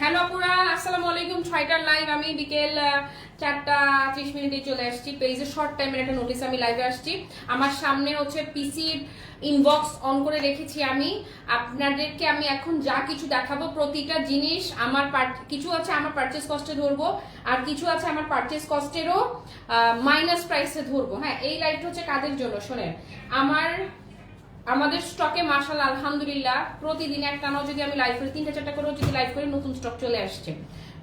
Hello আপুরা, আসসালামু আলাইকুম। 6টার লাইভ, আমি বিকেল 4:30 চলে আসছি। পেজে শর্ট টাইমের একটা নোটিস আমি লাইভে আসছি। আমার সামনে হচ্ছে পিসির ইনবক্স অন করে রেখেছি। আমি আপনাদেরকে আমি এখন যা কিছু দেখাবো প্রতিটা জিনিস আমার কিছু আছে আমার পারচেস কস্টে ধরবো, আর কিছু আছে আমার পারচেস কস্টেরও মাইনাস প্রাইসে ধরবো। হ্যাঁ, এই লাইভটা হচ্ছে কাদের জন্য শোনেন। আমাদের স্টকে মাশাআল্লাহ আলহামদুলিল্লাহ প্রতিদিন একটানা যদি আমি লাইভ করি 3-4টা করে যদি লাইভ করি নতুন স্টক চলে আসছে।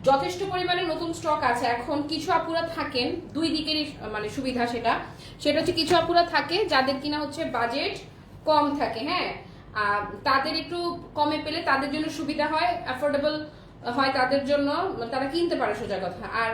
যথেষ্ট পরিমাণে নতুন স্টক আছে। এখন কিছু আপুরা থাকেন, দুই দিকেরই মানে সুবিধা, সেটা হচ্ছে কিছু আপুরা থাকে যাদের কিনা হচ্ছে বাজেট কম থাকে। হ্যাঁ, তাদের একটু কমে পেলে তাদের জন্য সুবিধা হয়, অ্যাফোর্ডেবল হয় তাদের জন্য, তারা কিনতে পারে সোজা কথা। আর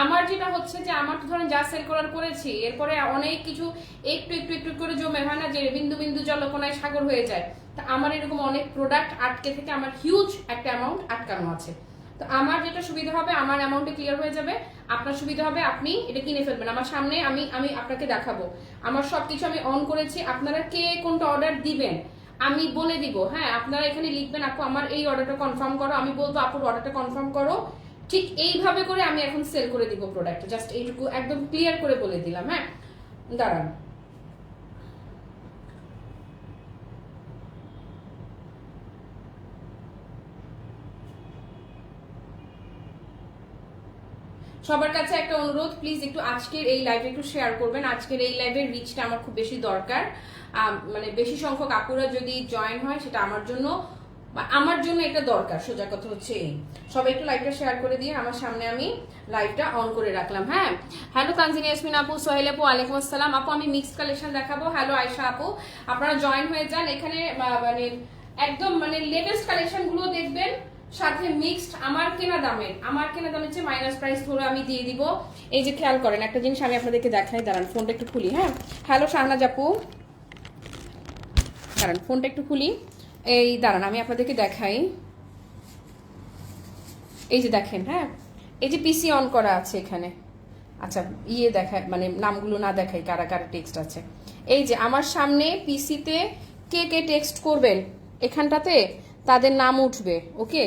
আমার যেটা হচ্ছে যে আমার তো ধরেন যা সেল করার করেছি, এরপরে অনেক কিছু একটু একটু একটু করে জমে, হয় না যে বিন্দু বিন্দু জলকণায় সাগর হয়ে যায়। তা আমার এরকম অনেক প্রোডাক্ট আটকে থেকে আমার হিউজ একটা অ্যামাউন্ট আটকানো আছে। তো আমার যেটা সুবিধা হবে, আমার অ্যামাউন্টে ক্লিয়ার হয়ে যাবে, আপনার সুবিধা হবে আপনি এটা কিনে ফেলবেন। আমার সামনে আমি আমি আপনাকে দেখাবো, আমার সবকিছু আমি অন করেছি। আপনারা কে কোনটা অর্ডার দিবেন আমি বলে দিব। হ্যাঁ, আপনারা এখানে লিখবেন আপু আমার এই অর্ডারটা কনফার্ম করো, আমি বলবো আপুর অর্ডারটা কনফার্ম করো। ঠিক এইভাবে করে আমি এখন সেল করে দিব প্রোডাক্ট। জাস্ট এইটুকু একদম ক্লিয়ার করে বলে দিলাম। হ্যাঁ, দাঁড়ান। সবার কাছে একটা অনুরোধ, প্লিজ একটু আজকের এই লাইভে একটু শেয়ার করবেন। আজকের এই লাইভের রিচটা আমার খুব বেশি দরকার। মানে বেশি সংখ্যক আপুরা যদি জয়েন হয় সেটা আমার জন্য এটা দরকার। সোজা কথা হচ্ছে এই, সবাই একটু লাইভটা শেয়ার করে দিয়ে আমার সামনে আমি লাইভটা অন করে রাখলাম। হ্যাঁ, হ্যালো তানজিনা ইয়াসমিন আপু, সোহেল আপু, ওয়ালাইকুম আসসালাম আপু। আমি মিক্সড কালেকশন দেখাবো। হ্যালো আয়শা আপু, আপনারা জয়েন হয়ে যান এখানে। মানে একদম মানে লেটেস্ট কালেকশন গুলো দেখবেন, সাথে মিক্সড আমার কেনা দামের চেয়ে মাইনাস প্রাইস ধরে আমি দিয়ে দিব। এই যে খেয়াল করেন একটা জিনিস আমি আপনাদেরকে দেখাই, দাঁড়ান ফোনটা একটু খুলি। হ্যাঁ, হ্যালো শাহনাজ আপু, দাঁড়ান ফোনটা একটু খুলি। এই দাঁড়ান আমি আপনাদেরকে দেখাই। এই যে দেখেন, হ্যাঁ এই যে পিসি অন করা আছে এখানে। আচ্ছা দেখায়, মানে নামগুলো না দেখাই কারা কারা টেক্সট আছে। এই যে আমার সামনে পিসিতে কে কে টেক্সট করবেন এখানটাতে তাদের নাম উঠবে। ওকে,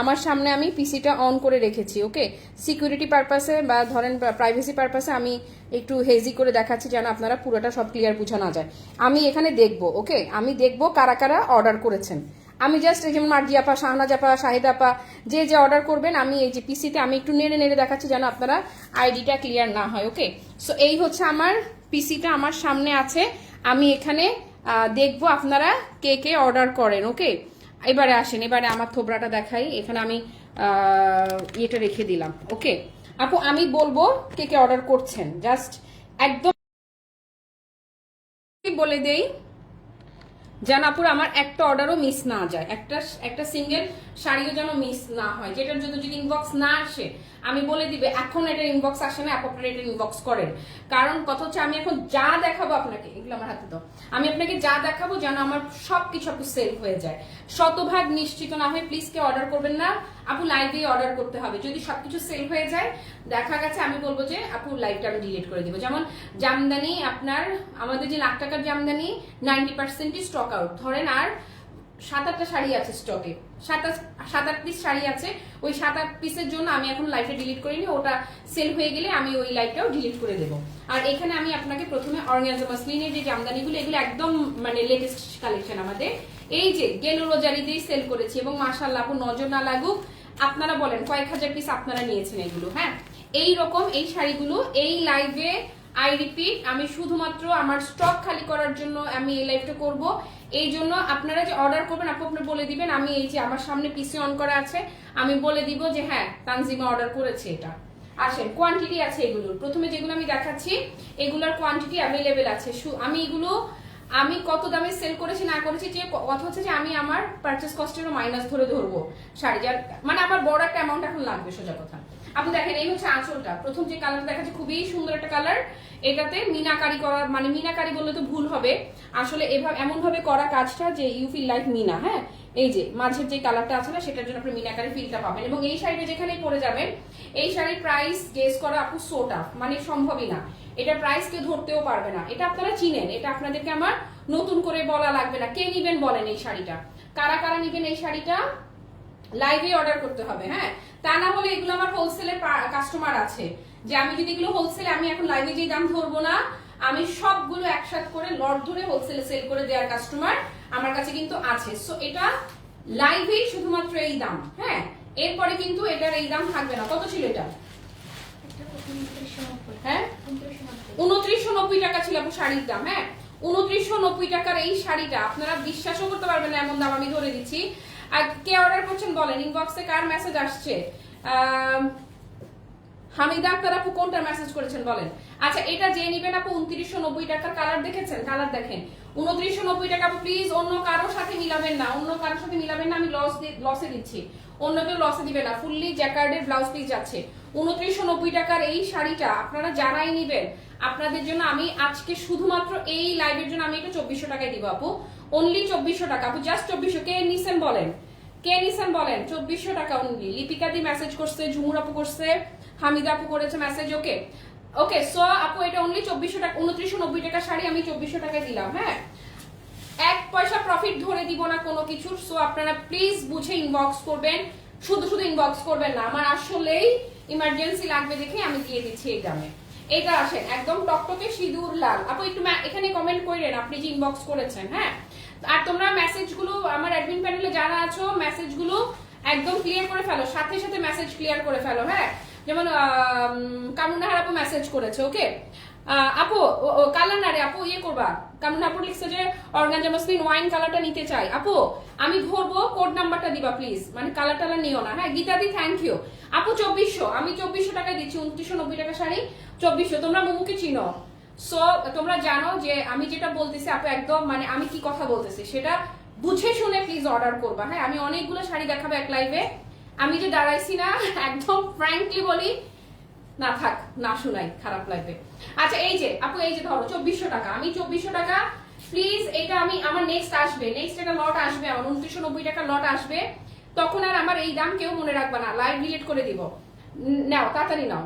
আমার সামনে আমি পিসিটা অন করে রেখেছি। ওকে, সিকিউরিটি পারপাসে বা ধরেন প্রাইভেসি পারপাসে আমি একটু হেজি করে দেখাচ্ছি যেন আপনারা পুরোটা সব ক্লিয়ার বোঝা না যায়। আমি এখানে দেখবো, ওকে আমি দেখবো কারা কারা অর্ডার করেছেন। আমি জাস্ট এই যেমন মার্জি আপা, শাহনাজ আপা, শাহিদ আপা, যে যে অর্ডার করবেন আমি এই যে পিসিতে আমি একটু নেড়ে নেড়ে দেখাচ্ছি যেন আপনারা আইডিটা ক্লিয়ার না হয়। ওকে, সো এই হচ্ছে আমার পিসিটা আমার সামনে আছে। আমি এখানে দেখবো আপনারা কে কে অর্ডার করেন। ওকে, এবারে আসেন, এবারে আমার থোবরাটা দেখাই। এখানে আমি ইয়েটা রেখে দিলাম। ওকে আপু, আমি বলবো কে কে অর্ডার করছেন, জাস্ট একদম বলে দেই যেন আপুর আমার একটা অর্ডারও মিস না যায়, একটা সিঙ্গেল শাড়িও যেন মিস না হয়। যেটার জন্য যদি ইনবক্স না আসে আমি বলে দিবে এখন এটা ইনবক্স আসে না, আপনারা এটা ইনবক্স করেন। কারণ কথা হচ্ছে আমি এখন যা দেখাবো আপনাকে, এগুলো আমার হাতে দাও, আমি আপনাকে যা দেখাবো যেন আমার সবকিছু আপু সেল হয়ে যায়। শতভাগ নিশ্চিত না হয় প্লিজ কেউ অর্ডার করবেন না আপু, লাইভেই অর্ডার করতে হবে। যদি সবকিছু সেল হয়ে যায় দেখা গেছে আমি বলবো যে আপু লাইভটা আমি ডিলিট করে দিব। যেমন জামদানি, আপনার আমাদের যে লাখ টাকার জামদানি 90% স্টক আউট ধরেন, আর 7-8টা শাড়ি আছে স্টকে, 7-8 পিস শাড়ি আছে। ওই 7-8 পিসের জন্য আমি এখন লাইভটা ডিলিট করিনি, ওটা সেল হয়ে গেলে আমি ওই লাইভটাও ডিলিট করে দেবো। আর এখানে আমি আপনাকে প্রথমে অর্গানজা মাসলিনের যে জামদানিগুলো, এগুলো একদম মানে লেটেস্ট কালেকশন আমাদের। এই যে গেলো রোজারি দিয়ে সেল করেছি এবং মাশাআল্লাহ আপু নজর না লাগুক, আপনারা বলেন কয়েক হাজার পিস আপনারা নিয়েছেন এগুলো। হ্যাঁ, এই রকম এই শাড়িগুলো এই লাইভে আই রিপিট আমি শুধুমাত্র আমার স্টক খালি করার জন্য আমি এই লাইভটা করব। এই জন্য আপনারা যে অর্ডার করবেন আপু আপনি বলে দিবেন, আমি এই যে আমার সামনে পিসি অন করা আছে আমি বলে দিব যে হ্যাঁ তানজিমা অর্ডার করেছে এটা। আসেন, কোয়ান্টিটি আছে এগুলোর। প্রথমে যেগুলো আমি দেখাচ্ছি এগুলোর কোয়ান্টিটি অ্যাভেলেবেল আছে। আমি এগুলো আমি কত দামে সেল করেছি না করেছি যে কথা হচ্ছে যে আমি আমার পারচেস কস্টেরও মাইনাস ধরে ধরবো শাড়ি, যার মানে আমার বড় একটা অ্যামাউন্ট এখন লাগবে সোজা কথা। আপনি দেখেন এই হচ্ছে আঁচলটা, প্রথম যে কালারটা দেখাচ্ছে খুবই সুন্দর একটা কালার। এটাতে মিনাকারি করা, মানে মিনাকারি বললে তো ভুল হবে, আসলে এমন ভাবে করা কাজটা যে ইউ ফিল লাইক মিনা। হ্যাঁ, এই যে মাঝের যে কালারটা আছে না সেটার জন্য আপনি মিনাকারি ফিলটা পাবেন। এবং এই শাড়িটা যেখানেই পরে যাবেন এই শাড়ির প্রাইস গেস করা আপু সোটা মানে সম্ভবই না, এটা প্রাইস কেউ ধরতেও পারবে না। এটা আপনারা চিনেন, এটা আপনাদেরকে আমার নতুন করে বলা লাগবে না। কে নিবেন বলেন এই শাড়িটা, কারা কারা নিবেন এই শাড়িটা লাইভে অর্ডার করতে হবে, হ্যাঁ। তা না হলে এগুলো আমার হোলসেলের কাস্টমার আছে, যে আমি যদি এগুলো হোলসেলে, আমি এখন লাইভে যেই দাম ধরবো না, আমি সবগুলো একসাথে করে লট ধরে হোলসেলে সেল করে দেওয়ার কাস্টমার আমার কাছে কিন্তু আছে। সো এটা লাইভেই শুধুমাত্র এই দাম, হ্যাঁ। এরপরে কিন্তু এটার এই দাম থাকবে না। কত ছিল এটা? হ্যাঁ 2990 টাকা ছিল আপু শাড়ির দাম, হ্যাঁ। 2990 টাকার এই শাড়িটা আপনারা বিশ্বাসও করতে পারবেন না, এমন দাম আমি ধরে দিচ্ছি। আর কে অর্ডার করছেন বলেন, ইনবক্সে কার মেসেজ আসছে? হামিদা আক্তার আপু কোনটা মেসেজ করেছেন বলেন। আচ্ছা এটা যে নিবেন আপু 2990 টাকার, কালার দেখেছেন? কালার দেখেন 2990 টাকা আপু। প্লিজ অন্য কারোর সাথে মিলাবেন না, অন্য কারোর সাথে মিলাবেন না, আমি লসে দিচ্ছি, অন্য কেউ লসে দিবে না। ফুললি জ্যাকার্ডের ব্লাউজ পিস যাচ্ছে 2990 টাকার এই শাড়িটা। আপনারা যারাই নিবেন আপনাদের জন্য আমি আজকে শুধুমাত্র এই লাইভের জন্য আমি এটা 2400 টাকায় দিব আপু, অনলি 2400 টাকা আপু, জাস্ট 2400। কে নিছেন বলেন, কে নিছেন বলেন? 2400 টাকা অনলি। লিপিকা দি মেসেজ করছে, ঝুমুর আপু করছে, হামিদা আপু করেছে মেসেজ। ওকে ওকে, সো আপু এটা অনলি 2400 টাকা, 2990 টাকা শাড়ি আমি 2400 টাকায় দিলাম, হ্যাঁ। এক পয়সা প্রফিট ধরে দিব না কোনো কিছুর। সো আপনারা প্লিজ বুঝে ইনবক্স করবেন, শুধু শুধু ইনবক্স করবেন না। আমার আসলেই ইমার্জেন্সি লাগবে দেখে আমি দিয়ে দিচ্ছি এই দামে। এটা আসেন একদম টকটকে সিঁদুর লাল আপু, একটু এখানে কমেন্ট করেন আপনি যে ইনবক্স করেছেন, হ্যাঁ। আর তোমরা মেসেজগুলো আমার অ্যাডমিন প্যানেলে যারা আছো মেসেজগুলো একদম ক্লিয়ার করে ফেলো, সাথে সাথে মেসেজ ক্লিয়ার করে ফেলো, হ্যাঁ। যেমন কামুনাহার আপু মেসেজ করেছে, ওকে আপু কালার না রে আপু, ইয়ে করবা। কামুনা আপু লিখছে যে অর্গানজা মসলিন ওয়াইন কালারটা নিতে চাই। আপু আমি ধরবো, কোড নাম্বারটা দিবা প্লিজ, মানে কালার টালার নিও না, হ্যাঁ। গীতাদি থ্যাংক ইউ আপু। 2400 আমি 2400 টাকায় দিচ্ছি, 2990 টাকা শাড়ি 2400। তোমরা মুমুকে চিনো, সো তোমরা জানো যে আমি যেটা বলতেছি আপু একদম মানে আমি কি কথা বলতেছি সেটা বুঝে শুনে প্লিজ অর্ডার করবা, হ্যাঁ। আমি অনেকগুলো শাড়ি দেখাবো এক লাইভে, আমি যে দাঁড়াইছি না একদম ফ্র্যাঙ্কলি বলি, না থাক না শুনাই খারাপ লাগবে। আচ্ছা এই যে আপু, এই যে ধরো 2400 টাকা, আমি 2400 টাকা প্লিজ। এটা আমি আমার নেক্সট আসবে, নেক্সট একটা লট আসবে, আমার 2990 টাকা লট আসবে, তখন আর আমার এই দাম কেউ মনে রাখবে না, লাইভ ডিলিট করে দিব। নাও তাড়াতাড়ি নাও,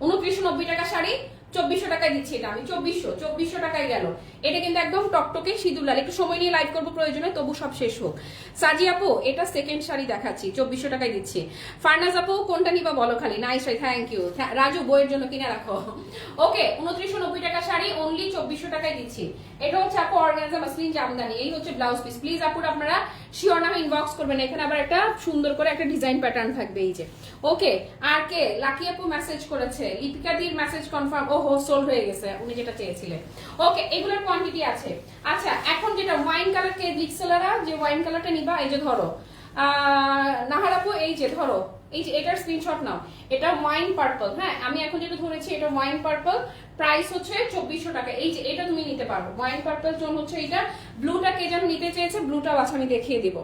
2990 টাকা শাড়ি 2400 টাকায় দিচ্ছি এটা আমি, 2400 টাকায় গেল। এটা কিন্তু একদম টকটকে সিঁদুর লাল। একটু সময় নিয়ে লাইভ করবো প্রয়োজনে, তবু সব শেষ হোক। সাজি আপু এটা সেকেন্ড শাড়ি দেখাচ্ছি, 2400 টাকায় দিচ্ছি। ফারনাজ আপু কোনটা নিবা বলো খালি, নাইস ভাই থ্যাংক ইউ। রাজু বইয়ের জন্য কিনে রাখো। ওকে 2990 টাকা শাড়ি অনলি 2400 টাকায় দিচ্ছি। এটা হচ্ছে আপু অর্গানজা মাসলিন জামদানি, এই হচ্ছে ব্লাউজ পিস। প্লিজ আপু আপনারা শিওর না ইনবক্স করবেন, এখানে আবার একটা সুন্দর করে একটা ডিজাইন প্যাটার্ন থাকবে এই যে। ওকে আর কে? লাকি আপু মেসেজ করেছে, লিপিকা দির মেসেজ কনফার্ম, ও হো সোল্ড হয়ে গেছে, উনি যেটা চেয়েছিলেন। ওকে এগুলোর কোয়ান্টিটি আছে। আচ্ছা এখন যেটা ওয়াইন কালার, কে লিখছিলারা যে ওয়াইন কালারটা নিবা, এই যে ধরো নাহার আপু, এই যে ধরো, এই যে এটার স্ক্রিনশট নাও, এটা ওয়াইন পার্পল, হ্যাঁ। আমি এখন যেটা ধরেছি এটা ওয়াইন পার্পল, প্রাইস হচ্ছে 2400 টাকা। এই যে এটা তুমি নিতে পারো, ওয়াইন পার্পল টোন হচ্ছে এটা। ব্লুটা কে যেন নিতে চেয়েছে, ব্লুটাও আছে, আমি দেখিয়ে দিব,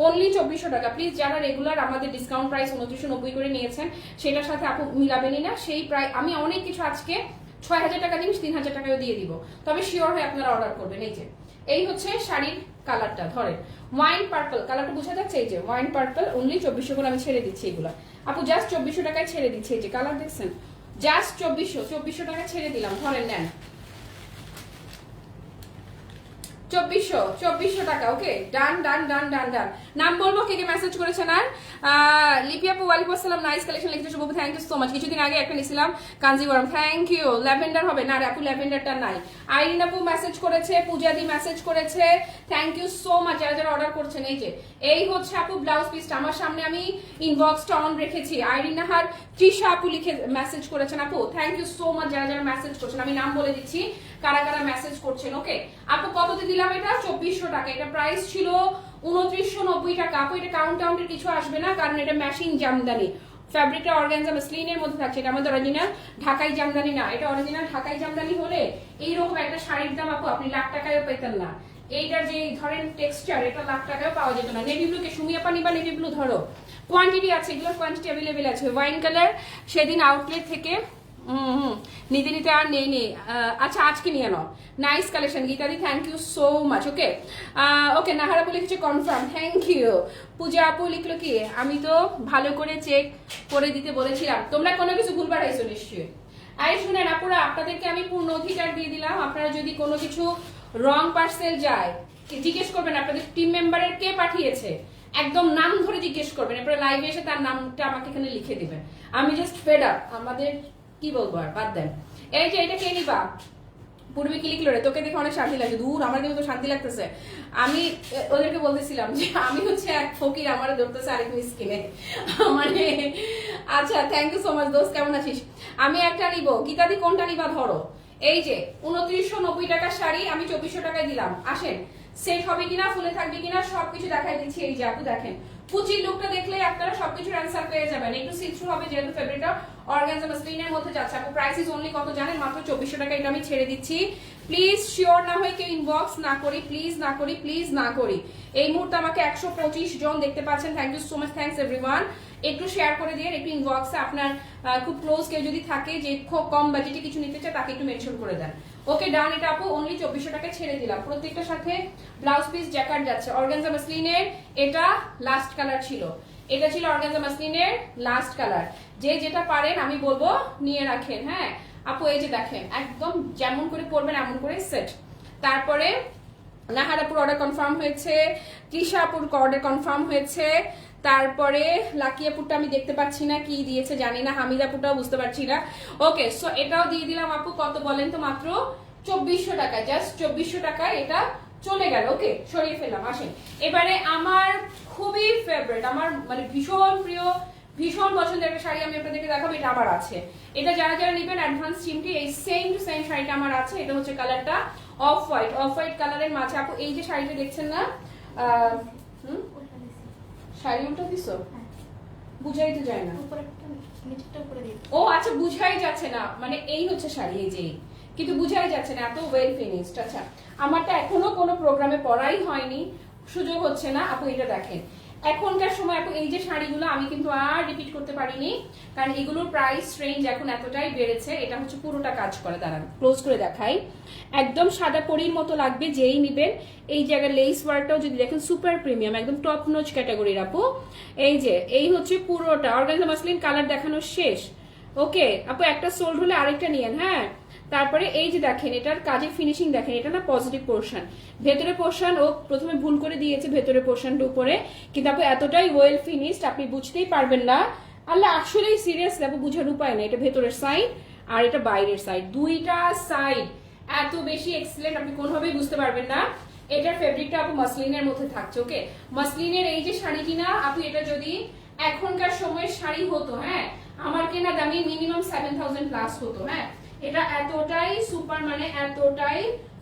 অনলি 2400 টাকা। প্লিজ যারা রেগুলার আমাদের ডিসকাউন্ট প্রাইস 2990 করে নিয়েছেন সেটার সাথে আপু মিলাবেনই না সেই প্রাইস। আমি অনেক কিছু আজকে 6000 টাকা জিনিস 3000 টাকায়ও দিয়ে দিব, তবে শিওর হয়ে আপনারা অর্ডার করবেন। এই যে এই হচ্ছে শাড়ির কালারটা, ধরেন ওয়াইন পার্পল কালারটা বোঝা যাচ্ছে, এই যে ওয়াইন পার্পল অনলি 2400 করে আমি ছেড়ে দিচ্ছি এগুলা আপু, জাস্ট 2400 টাকায় ছেড়ে দিচ্ছি। এই যে কালার দেখছেন, জাস্ট 2400 টাকা ছেড়ে দিলাম, ধরেন নেন 2400 টাকা। ওকে ডান ডান ডান ডান ডান। নাম বলবো কে কে মেসেজ করেছেন। আর লিপি আপু ওয়ালাইকুম আসসালাম, নাইস কালেকশন লিখেছে শুভ, থ্যাংক ইউ সো মাচ। কিছুদিন আগে একটা নিছিলাম কাঞ্জিবরম, থ্যাংক ইউ। ল্যাভেন্ডার হবে না রে আপু, ল্যাভেন্ডারটা নাই। আইরিন আপু মেসেজ করেছে, পূজা দি মেসেজ করেছে, থ্যাংক ইউ সো মাচ যারা যারা অর্ডার করছেন। এই যে এই হচ্ছে আপু ব্লাউজ পিসটা, আমার সামনে আমি ইনবক্সটা অন রেখেছি। আইরিন নাহার, তৃষা আপু লিখে মেসেজ করেছেন আপু, থ্যাংক ইউ সো মাচ যারা যারা মেসেজ করছেন। আমি নাম বলে দিচ্ছি কারা কারা মেসেজ করছেন। ওকে আপু কততে দিলাম এটা? 2400 টাকা। এটা প্রাইস ছিল 2990 টাকা আপু। এটা কাউন্টের কিছু আসবে না, কারণ এটা ম্যাশিং জামদানি, ফ্যাব্রিকটা অর্গানজা মাসলিনের মধ্যে থাকছে। এটা আমাদের অরিজিনাল ঢাকাই জামদানি না, এটা অরিজিনাল ঢাকাই জামদানি হলে এইরকম একটা শাড়ির দাম আপু আপনি লাখ টাকায়ও পেতেন না। এইটার যে ধরেন টেক্সচার, এটা লাখ টাকায়ও পাওয়া যেত না। নেভি ব্লুকে সুমিয়া পানি বা নেভি ব্লু ধরো, কোয়ান্টিটি আছে, এগুলোর কোয়ান্টিটি অ্যাভেলেবেল আছে। ওয়াইন কালার সেদিন আউটলেট থেকে নিতে নিতে আর নেই নেই। আচ্ছা আজকে নিয়ে নাও, নাইস কালেকশন গীতাদি, thank you so much. Okay okay Nahar আপু লিখছে কনফার্ম, থ্যাংক ইউ। পূজা আপু লিখলো কি, আমি তো ভালো করে চেক করে দিতে বলেছিলাম, তোমরা কোনো কিছু ভুল বাড়াইছো নিশ্চয়ই। আই শুনেন আপুরা, আপনাদেরকে আমি পূর্ণ অধিকার দিয়ে দিলাম, আপনারা যদি কোনো কিছু রং পার্সেল যায় জিজ্ঞেস করবেন আপনাদের টিম মেম্বারের কে পাঠিয়েছে, একদম নাম ধরে জিজ্ঞেস করবেন, এরপরে লাইভে এসে তার নামটা আমাকে এখানে লিখে দিবেন। আমি জাস্ট ফেড আপ, আমাদের কি বলবো আর, বাদ দেন। এই যে এটা কে নিবা? পূর্বে কি লিখলো রে? তোকে দেখে অনেক শান্তি লাগছে। দূর, আমার কিন্তু তো শান্তি লাগতেছে। আমি ওদেরকে বলতেছিলাম যে আমি হচ্ছে এক ফকির, আমার ধরতেছে আরেক মিসকিনে মানে। আচ্ছা, থ্যাংক ইউ সো মাচ দোস্ত, কেমন আছিস? আমি একটা নিব, গীতাদি কোনটা নিবা ধরো। এই যে 2990 টাকার শাড়ি আমি 2400 টাকায় দিলাম। আসেন, সেট হবে কিনা, ফুলে থাকবে কিনা সবকিছু দেখাই দিচ্ছি। এই যে আপু দেখেন, কুচির লুকটা দেখলে আপনারা সবকিছুর অ্যান্সার পেয়ে যাবেন। একটু সি থ্রু হবে যেহেতু ফেব্রিকটা অর্গানজা মাসলিনের মধ্যে যাচ্ছে। আপু প্রাইস ইজ অনলি কত জানেন? মাত্র 2400 টাকা। এটা আমি ছেড়ে দিচ্ছি। প্লিজ শিওর না হয়ে কেউ ইনবক্স না করি, প্লিজ না করি, প্লিজ না করি। এই মুহূর্তে আমাকে 125 জন দেখতে পাচ্ছেন। Thank you so much, thanks everyone. একটু শেয়ার করে দিয়ে একটু ইনবক্সে আপনার খুব ক্লোজ কেউ যদি থাকে যে খুব কম বাজেটে কিছু নিতে চায় তাকে একটু মেনশন করে দেন। ওকে ডান, এটা আপু অনলি 2400 টাকায় ছেড়ে দিলাম। প্রত্যেকটার সাথে ব্লাউজ পিস জ্যাকার্ড যাচ্ছে। অর্গানজা মাসলিনের এটা লাস্ট কালার ছিল, এটা ছিল অর্গানজা মাসলিনের লাস্ট কালার। যে যেটা পারেন আমি বলবো নিয়ে রাখেন। হ্যাঁ আপু, এই যে দেখেন একদম যেমন করে পরবেন এমন করে সেট। তারপরে নাহারাপুর অর্ডার কনফার্ম হয়েছে, তৃষাপুর অর্ডার কনফার্ম হয়েছে। তারপরে লাকিয়াপুরটা আমি দেখতে পাচ্ছি না, কি দিয়েছে জানি না। হামিদাপুরটাও বুঝতে পারছি না। ওকে, সো এটাও দিয়ে দিলাম আপু। কত বলেন তো? মাত্র 2400 টাকায়, জাস্ট 2400 টাকায় এটা চলে গেল। ওকে, সরিয়ে ফেললাম। আসেন এবারে আমার খুবই ফেভারিট, আমার মানে ভীষণ প্রিয়, ভীষণ পছন্দের একটা শাড়ি আমি আপনাদেরকে দেখাবো। এটা আবার আছে, এটা যারা যারা নেবেন অ্যাডভান্স চিমটি, এই সেম টু সেম শাড়িটা আমার আছে। এটা হচ্ছে কালারটা অফ হোয়াইট, অফ হোয়াইট কালারের মাঝে আপু এই যে শাড়িটা দেখছেন না, শাড়ি উল্টো দিছো, বুঝাই তো যায় না। ও আচ্ছা, বুঝাই যাচ্ছে না, মানে এই হচ্ছে শাড়ি, এই যে কিন্তু বুঝাই যাচ্ছে না, এত ওয়েল ফিনিশড। আচ্ছা, আমারটা এখনো কোনো প্রোগ্রামে পরাই হয়নি, সুযোগ হচ্ছে না। আপু এটা দেখেন, এখনকার সময় আপু এই যে শাড়িগুলো আমি কিন্তু আর রিপিট করতে পারিনি, কারণ এগুলোর প্রাইস রেঞ্জ এখন এতটাই বেড়েছে। এটা হচ্ছে পুরোটা কাজ করে, দাঁড়ান ক্লোজ করে দেখাই। একদম সাদা পরির মতো লাগবে যেই নিবেন। এই জায়গায় লেস ওয়ার্কটাও যদি দেখেন সুপার প্রিমিয়াম, একদম টপ নোচ ক্যাটাগরির আপু। এই যে এই হচ্ছে পুরোটা অর্গানজা মাসলিন, কালার দেখানো শেষ। ওকে আপু, একটা সোল্ড হলে আরেকটা নিয়েন। হ্যাঁ, তারপরে এই যে দেখেন এটার কাজের ফিনিশিং দেখেন, এটা না পজিটিভ পোর্শন, ভেতরে পোর্শন ও প্রথমে ভুল করে দিয়েছে ভেতরে পোর্শনটা উপরে, কিন্তু আপু এতটাই ওয়েল ফিনিশড আপনি বুঝতেই পারবেন না। আল্লাহ আসলেই সিরিয়াস, আপু বুঝার উপায় না। এটা ভেতরের সাইড আর এটা বাইরের সাইড, দুইটা সাইড এত বেশি এক্সিলেন্ট আপনি কোনোভাবেই বুঝতে পারবেন না। এটার ফেব্রিকটা আপু মাসলিনের মধ্যে থাকছে। ওকে, মাসলিনের এই যে শাড়িটি না আপু, এটা যদি এখনকার সময়ের শাড়ি হতো, হ্যাঁ আমার কেনা দামি মিনিমাম 7000 প্লাস হতো। হ্যাঁ, এটা এতটাই সুপার, মানে এতটাই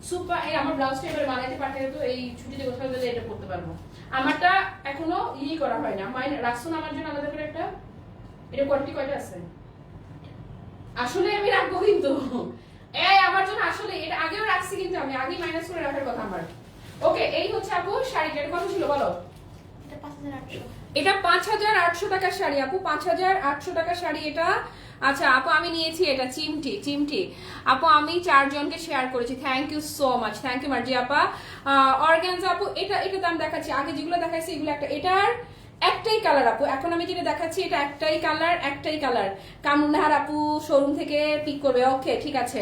সুপার। এই আমার ব্লাউজটা এবার বানাইতে পারতে হতো, এই ছুটিতে কোথাও গেলে এটা পড়তে পারবো। আমারটা এখনো করা হয় না। মাইন রাখছো না আমার জন্য আলাদা করে একটা? এটা কোয়ান্টিটি কয়টা আছে? আসলে আমি রাখবো কিন্তু এই আমার জন্য, আসলে এটা আগেও রাখছি কিন্তু আমি আগেই মাইনাস করে রাখার কথা আমার। ওকে, এই হচ্ছে আপু শাড়িটা। এটা কত ছিল বলো? এটা 5800 টাকার শাড়ি আপু, 5800 টাকার শাড়ি এটা। আচ্ছা আপু, আমি নিয়েছি এটা চিমটি, চিমটি আপু আমি 4 জনকে শেয়ার করেছি। Thank you so much, thank you Marzi আপা। অর্গানজা আপু, এটা দাম দেখাচ্ছি, আগে যেগুলো দেখাচ্ছি এগুলো একটা, এটার একটাই কালার আপু। এখন আমি যেটা দেখাচ্ছি এটা একটাই কালার, একটাই কালার। কামরুন্নাহার আপু শোরুম থেকে পিক করবে। ওকে ঠিক আছে।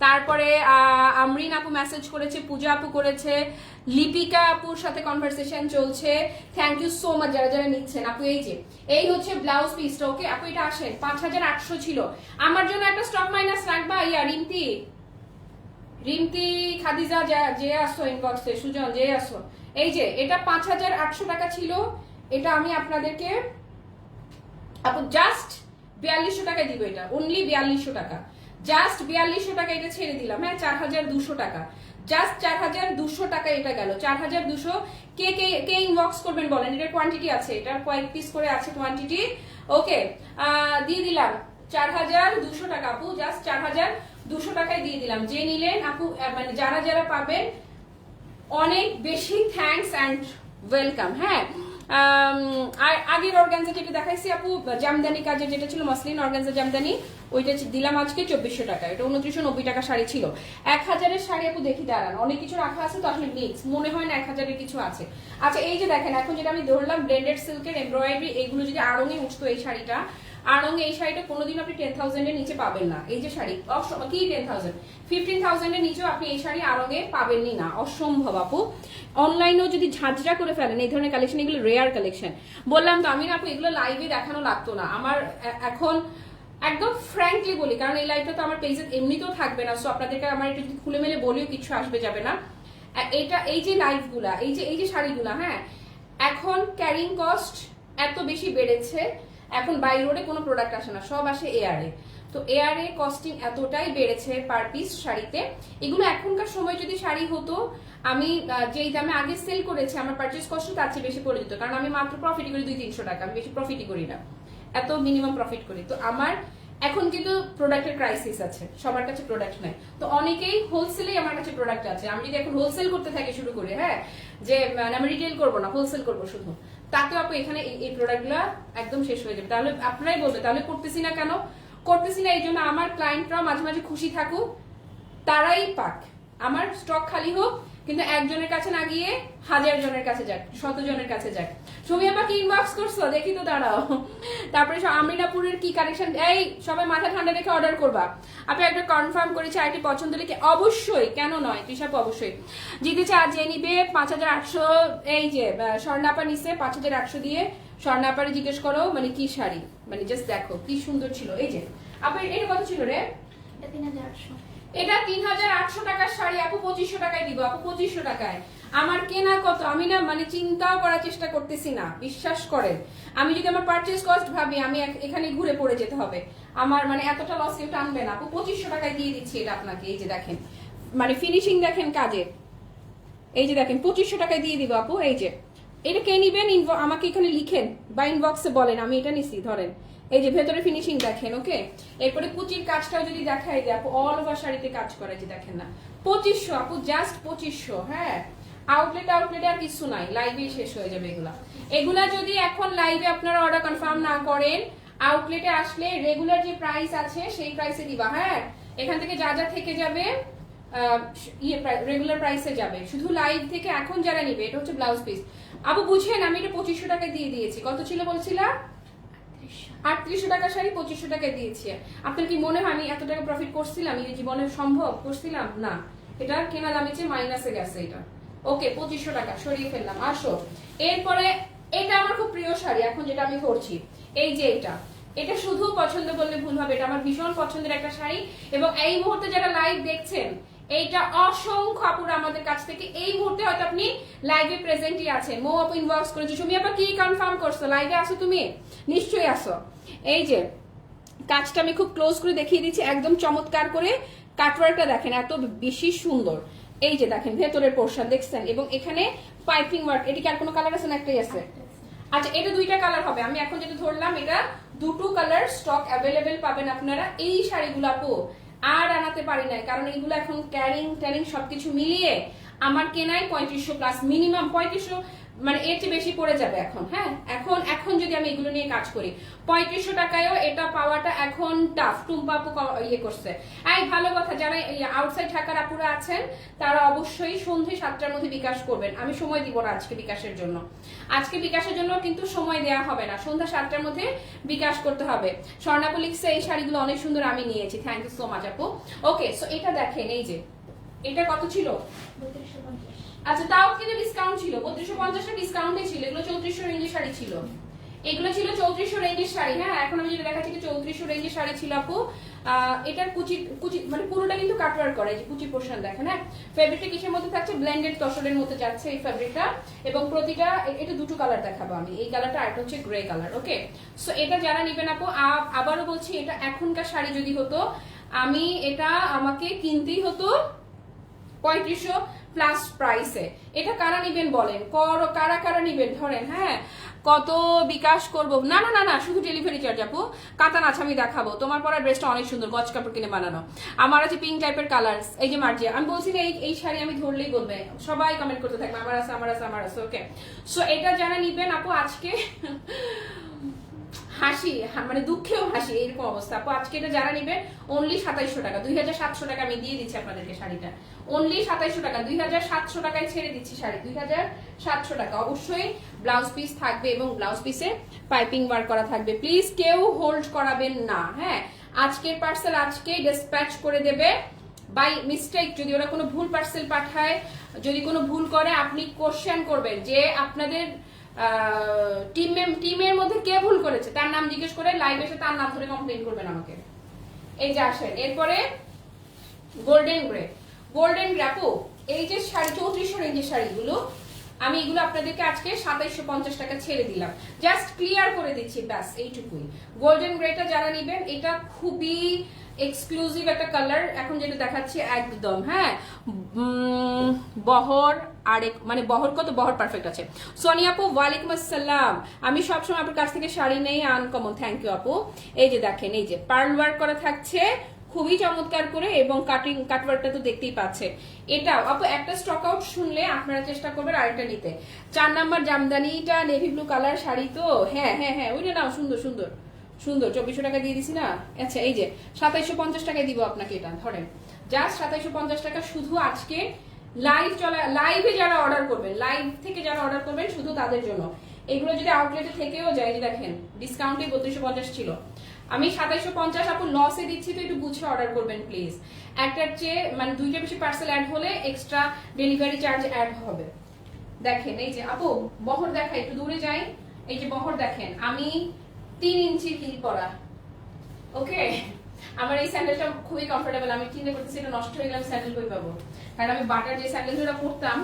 তারপরে আমরিন আপু মেসেজ করেছে, পূজা আপু করেছে, লিপিকা আপুর সাথে কনভারসেশন চলছে। থ্যাংক ইউ সো মাচ যারা যারা নিচ্ছেন আপু। এই যে এই হচ্ছে ব্লাউজ পিসটা। ওকে আপু, এটা আসেন 5800 ছিল। আমার জন্য একটা স্টক মাইনাস রাখবা ইয়া রিমতি, রিমতি খাদিজা যে আসো ইনবক্সে, সুজন যে আসো। এই যে এটা 5800 টাকা ছিল, এটা আমি আপনাদেরকে আপু জাস্ট 4200 টাকায় দিব। এটা অনলি 4200 টাকা, জাস্ট 4200 টাকা এটা ছেড়ে দিলাম। হ্যাঁ, 4200 টাকা, জাস্ট 4200 টাকা এটা গেল। 4200 কে কে কে ইনবক্স করবেন বলেন। এটার কোয়ান্টিটি আছে, এটার কয়েক পিস করে আছে কোয়ান্টিটি। ওকে, দিয়ে দিলাম 4200 টাকা আপু, জাস্ট 4200 টাকায় দিয়ে দিলাম। যে নিলেন আপু, মানে যারা যারা পাবেন অনেক বেশি থ্যাঙ্কস অ্যান্ড ওয়েলকাম। হ্যাঁ, আর আগের অর্গানজা যেটা দেখাইছি আপু, জামদানি কাজের যেটা ছিল মসলিন অর্গানজা জামদানি, ওইটা দিলাম আজকে 2400 টাকা। এটা 2990 টাকা শাড়ি ছিল। 1000-এর শাড়ি আপু দেখি দাঁড়ান, অনেক কিছু রাখা আছে তো আসলে মিক্স মনে হয় না 1000-এর কিছু আছে। আচ্ছা এই যে দেখেন, এখন যেটা আমি ধরলাম ব্লেন্ডেড সিল্কের এমব্রয়ডারি, এইগুলো যদি আড়ঙে উঠতো এই শাড়িটা, আড়ং এই শাড়িটা কোনোদিন আপনি 10,000 এর নিচে পাবেন না। এই যে শাড়ি কি 10,000 15,000 এর নিচেও আপনি এই শাড়ি আড়ঙে পাবেনই না, অসম্ভব আপু। অনলাইনেও যদি ঝাঁঝরা করে ফেলেন এই ধরনের কালেকশন, এগুলো রেয়ার কালেকশন। বললাম তো আমি আপু এগুলো লাইভে দেখানো লাগতো না আমার, এখন একদম ফ্র্যাঙ্কলি বলি, কারণ এই লাইভটা তো আমার পেজে এমনিতেও থাকবে না, সো আপনাদেরকে আমার এটা যদি খুলে মেলে বলিও কিছু আসবে যাবে না। এটা এই যে লাইভগুলা, এই যে শাড়িগুলা, হ্যাঁ এখন ক্যারিং কস্ট এত বেশি বেড়েছে, এখন বাই রোডে কোনো প্রোডাক্ট আসে না, সব আসে এয়ারে। তো এয়ারে কস্টিং এতটাই বেড়েছে পার পিস শাড়িতে। এগুলো এখনকার সময় যদি শাড়ি হতো, আমি যেই দামে আগে সেল করেছি আমার পারচেস কস্ট তার চেয়ে বেশি পড়ে যেত, কারণ আমি মাত্র প্রফিট করি 200-300 টাকা, আমি বেশি প্রফিটই করি না, এত মিনিমাম প্রফিট করি। তো আমার এখন কিন্তু প্রোডাক্টের ক্রাইসিস আছে, সবার কাছে প্রোডাক্ট নাই, তো অনেকেই হোলসেলেই আমার কাছে প্রোডাক্ট আছে। আমি যদি এখন হোলসেল করতে থাকি শুরু করে, হ্যাঁ যে মানে আমি রিটেল করবো না, হোলসেল করবো শুধু, তাতে আপু এখানে এই প্রোডাক্টগুলো একদম শেষ হয়ে যাবে। তাহলে আপনারাই বলবে তাহলে করতেছি না কেন? করতেছি না এই জন্য আমার ক্লায়েন্টরাও মাঝে মাঝে খুশি থাকুক, তারাই পাক, আমার স্টক খালি হোক, কিন্তু একজনের কাছে না গিয়ে 1000 জনের কাছে যাক, 100 জনের কাছে যাক। সুমি আপা কি ইনবক্স করছো দেখি তো, দাঁড়াও। তারপরে আমিনাপুরের কি কালেকশন, এই সবাই মাথা ঠান্ডা রেখে অর্ডার করবা। আপনি একটা কনফার্ম করেছি আইটি পছন্দ লিখে, অবশ্যই কেন নয় তৃষাপ, অবশ্যই জিতে চা যে নিবে 5800, এই যে স্বর্ণাপা নিছে 5800 দিয়ে, স্বর্ণাপারে জিজ্ঞেস করো মানে কি শাড়ি, মানে জাস্ট দেখো কি সুন্দর ছিল। এই যে আপু এটা কত ছিল রে? 3800। এটা 3800 টাকার শাড়ি আপু 2500 টাকায় দিব আপু, 2500 টাকায়। আমার কেনা কত আমি না মানে চিন্তাও করার চেষ্টা করতেছি না, বিশ্বাস করেন। আমি যদি আমার পারচেজ কস্ট ভাবি, আমি এখানে ঘুরে পড়ে যেতে হবে, আমার মানে এতটা লস কেউ টানবে না আপু। 2500 টাকায় দিয়ে দিচ্ছি এটা আপনাকে। এই যে দেখেন মানে ফিনিশিং দেখেন কাজে, এই যে দেখেন 2500 টাকায় দিয়ে দিব আপু। এই যে এটা কে নিবেন আমাকে এখানে লিখেন বা ইনবক্সে বলেন, আমি এটা নিছি ধরেন। এই যে ভেতরে ফিনিশিং দেখেন, ওকে। এরপরে কুচির কাজটাও যদি দেখাই দেয় আপু, অল ওভার শাড়িতে কাজ করে, যে দেখেন না 2500 আপু, জাস্ট 2500। হ্যাঁ আউটলেটে আর কিছু নাই, লাইভেই শেষ হয়ে যাবে এগুলা। এগুলা যদি এখন লাইভে আপনারা অর্ডার কনফার্ম না করেন, আউটলেটে আসলে রেগুলার যে প্রাইস আছে সেই প্রাইসে দিবা। হ্যাঁ এখান থেকে যা যা থেকে যাবে রেগুলার প্রাইসে যাবে, শুধু লাইভ থেকে এখন যারা নিবে। এটা হচ্ছে ব্লাউজ পিস আপু, বুঝেন আমি এটা 2500 টাকায় দিয়ে দিয়েছি। কত ছিল বলছিলাম? 3800 টাকার শাড়ি 2500 টাকায় দিয়েছি। আপনার কি মনে হয় আমি এত টাকা প্রফিট করছিলাম এই জীবনে? সম্ভব করছিলাম না, এটা কেনা দামের চেয়ে মাইনাসে গেছে এটা। ওকে 2500 টাকা সরিয়ে ফেললাম। আসো এরপরে এটা আমার খুব প্রিয় শাড়ি এখন যেটা আমি করছি, এই যে এটা শুধু পছন্দ করলে ভুল হবে, এটা আমার ভীষণ পছন্দের একটা শাড়ি। এবং এই মুহূর্তে যারা লাইভ দেখছেন, এইটা অসংখ্য আপুরা আমাদের কাছ থেকে এই মুহূর্তে হয়তো আপনি লাইভে প্রেজেন্টই আছেন। মো আপু ইনবক্স করেছে, সুমি আপা কি কনফার্ম করছো লাইভে আসো তুমি? নিশ্চয়ই আসো। এই যে কাজটা আমি খুব ক্লোজ করে দেখিয়ে দিচ্ছি, একদম চমৎকার করে কাটওয়ার্কটা দেখেন, এত বেশি সুন্দর। এই যে দেখেন ভেতরের পোর্শন দেখছেন, এবং এখানে পাইপিং ওয়ার্ক। এটা কি আর কোনো কালার আছে না? একটাই আছে। আচ্ছা এটা দুইটা কালার হবে, আমি এখন যেটা ধরলাম এটা দুটো কালার স্টক অ্যাভেলেবেল পাবেন আপনারা। এই শাড়িগুলো আপু আর আনাতে পারি নাই, কারণ এইগুলো এখন ক্যারিং সবকিছু মিলিয়ে আমার কেনায় 3500 প্লাস, মিনিমাম 3500, মানে এর চেয়ে বেশি পড়ে যাবে এখন। হ্যাঁ এখন যদি আমি এগুলো নিয়ে কাজ করি 3500 টাকায়ও এটা পাওয়াটা এখন টাফ। টুম্পা আপু ইয়ে করছে। এই ভালো কথা, যারা আউটসাইড ঢাকার আপুরা আছেন তারা অবশ্যই সন্ধ্যে 7টার মধ্যে বিকাশ করবেন। আমি সময় দিব না আজকে বিকাশের জন্য, আজকে বিকাশের জন্য কিন্তু সময় দেওয়া হবে না, সন্ধ্যা 7টার মধ্যে বিকাশ করতে হবে। স্বর্ণাপু লিখছে এই শাড়িগুলো অনেক সুন্দর, আমি নিয়েছি, থ্যাংক ইউ সো মাচ আপু। ওকে সো এটা দেখেন, এই যে এটা কত ছিল? 3250। আচ্ছা তাও কিন্তু ডিসকাউন্ট ছিল, 3250 ডিসকাউন্টে ছিল। এগুলো 3400 রেঞ্জের শাড়ি ছিল, এগুলো ছিল 3400 রেঞ্জের শাড়ি। হ্যাঁ এখন আমি যেটা দেখাচ্ছি 3400 রেঞ্জের শাড়ি ছিল আপু। এটার কুচি মানে পুরোটা কিন্তু কাটওয়ার্ক করা, যে কুচি পোর্শন দেখেন। হ্যাঁ ফেব্রিকটা কিসের মধ্যে থাকছে? ব্লেন্ডেড তসরের মধ্যে যাচ্ছে এই ফেব্রিকটা, এবং প্রতিটা এটা দুটো কালার দেখাবো আমি, এই কালারটা আর একটা হচ্ছে গ্রে কালার। ওকে সো এটা যারা নিবেন আপু, আবারও বলছি এটা এখনকার শাড়ি যদি হতো আমি এটা আমাকে কিনতেই হতো 3500 প্লাস প্রাইসে। এটা কারা নিবেন বলেন, কারা নিবেন ধরেন। হ্যাঁ কত বিকাশ করব? না না না না, শুধু ডেলিভারি চার্জ আপু। কাতান আছে আমি দেখাবো, তোমার পরা ড্রেসটা অনেক সুন্দর, গজ কাপড় কিনে বানানো। আমার আছে পিঙ্ক টাইপের কালার, এই যে মার্জিয়া, আমি বলছি না এই শাড়ি আমি ধরলেই বলবে, সবাই কমেন্ট করতে থাকবে আমার আছে। ওকে সো এটা যারা নিবেন আপু আজকে হাসি মানে দুঃখেও হাসি, এরকম অবস্থা আপু। আজকে এটা যারা নিবে অনলি 2700 টাকা, 2700 টাকা আমি দিয়ে দিচ্ছি আপনাদেরকে শাড়িটা। অনলি 2700 টাকা, 2700 টাকায় ছেড়ে দিচ্ছি শাড়ি, 2700 টাকা। অবশ্যই ব্লাউজ পিস থাকবে এবং ব্লাউজ পিসে পাইপিং ওয়ার্ক করা থাকবে। প্লিজ কেউ হোল্ড করাবেন না, হ্যাঁ। আজকের পার্সেল আজকে ডিসপ্যাচ করে দেবে বাই মিস্টেক। যদি ওরা কোনো ভুল পার্সেল পাঠায়, যদি কোনো ভুল করে, আপনি কোশ্চেন করবেন যে আপনাদের টিমের মধ্যে কে ভুল করেছে, তার নাম জিজ্ঞেস করে লাইভ এসে তার নাম ধরে কমপ্লেন করবেন আমাকে। এই যে আসেন, এরপরে গোল্ডেন গ্রে। গোল্ডেন গ্রে আপু, এই যে শাড়ি 3400 রেঞ্জের শাড়িগুলো, আমি এগুলো আপনাদেরকে আজকে 2750 টাকা ছেড়ে দিলাম। জাস্ট ক্লিয়ার করে দিচ্ছি, ব্যাস এইটুকুই। গোল্ডেন গ্রেটা যারা নেবেন, এটা খুবই এক্সক্লুসিভ একটা কালার। এখন যেটা দেখাচ্ছি একদম, হ্যাঁ, বহর আরেক মানে বহর কত, বহর পারফেক্ট আছে। সোনিয়া আপু ওয়ালাইকুম আসসালাম। আমি সবসময় আপনার কাছ থেকে শাড়ি নেই, আনকমন, থ্যাংক ইউ আপু। এই যে দেখেন, এই যে পার্ল ওয়ার্ক করা থাকছে খুবই চমৎকার করে, এবং কাটওয়ার্কটা তো দেখতেই পাচ্ছে। এটা আপু একটা স্টক আউট শুনলে আপনারা চেষ্টা করবেন আরেকটা নিতে। 4 নাম্বার জামদানিটা নেভি ব্লু কালার শাড়ি তো, হ্যাঁ হ্যাঁ হ্যাঁ, ওইটা নাও, সুন্দর সুন্দর সুন্দর। 2400 টাকা দিয়ে দিছি না? আচ্ছা, এই যে 2750 টাকায় দিব আপনাকে, এটা ধরেন জাস্ট 2750 টাকা। শুধু আজকে লাইভে যারা অর্ডার করবেন, লাইভ থেকে যারা অর্ডার করবেন শুধু তাদের জন্য। এগুলো যদি আউটলেটে থেকেও যায়, যে দেখেন ডিসকাউন্টে 3250 ছিল, আমি 2750 আপু লসে দিচ্ছি, তো একটু বুঝে অর্ডার করবেন প্লিজ। একটার চেয়ে মানে দুইটা বেশি পার্সেল অ্যাড হলে এক্সট্রা ডেলিভারি চার্জ অ্যাড হবে। দেখেন এই যে আপু বহর দেখা, একটু দূরে যাই। এই যে বহর দেখেন, আমি 3 ইঞ্চি হিল পরা, ওকে। আমার এই স্যান্ডেলটা খুবই কমফোর্টেবল। আমি চিন্তা করতেছি এটা নষ্ট হয়ে গেলে স্যান্ডেল কই পাবো, কারণ আমি বাটার যে স্যান্ডেলগুলো পরতাম,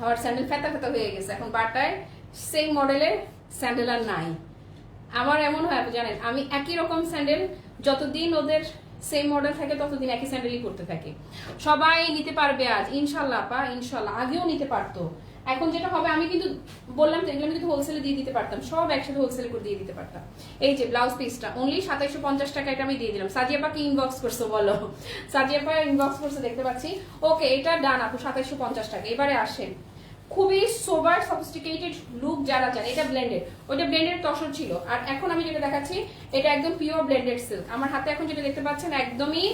আমার স্যান্ডেল ফেতা ফেতা হয়ে গেছে। এখন বাটায় সেম মডেলের স্যান্ডেল আর নাই। আমার এমন হয় আপনি জানেন, আমি একই রকম স্যান্ডেল যতদিন ওদের সেম মডেল থাকে ততদিন একই স্যান্ডেলই করতে থাকি। সবাই নিতে পারবে আজ ইনশাল্লাহ আপা, ইনশাল্লাহ। আগেও নিতে পারতো, এখন যেটা হবে, আমি কিন্তু বললাম যে এগুলো আমি কিন্তু হোলসেলে দিয়ে দিতে পারতাম, সব একসাথে হোলসেলে করে দিয়ে দিতে পারতাম। এই যে ব্লাউজ পিসটা অনলি 2750 টাকা, এটা আমি দিয়ে দিলাম। সাজিয়াপা কি ইনবক্স করছো বলো? সাজিয়াপা ইনবক্স করছে দেখতে পাচ্ছি। ওকে, এটা ডান আপু, 2750 টাকা। এবারে আসেন, খুবই সোবার সফিস্টিকেটেড লুক যারা চান। এটা ব্লেন্ডেড, ওইটা ব্লেন্ডেড তসর ছিল, আর এখন আমি যেটা দেখাচ্ছি এটা একদম পিওর ব্লেন্ডেড সিল্ক। আমার হাতে এখন যেটা দেখতে পাচ্ছেন একদমই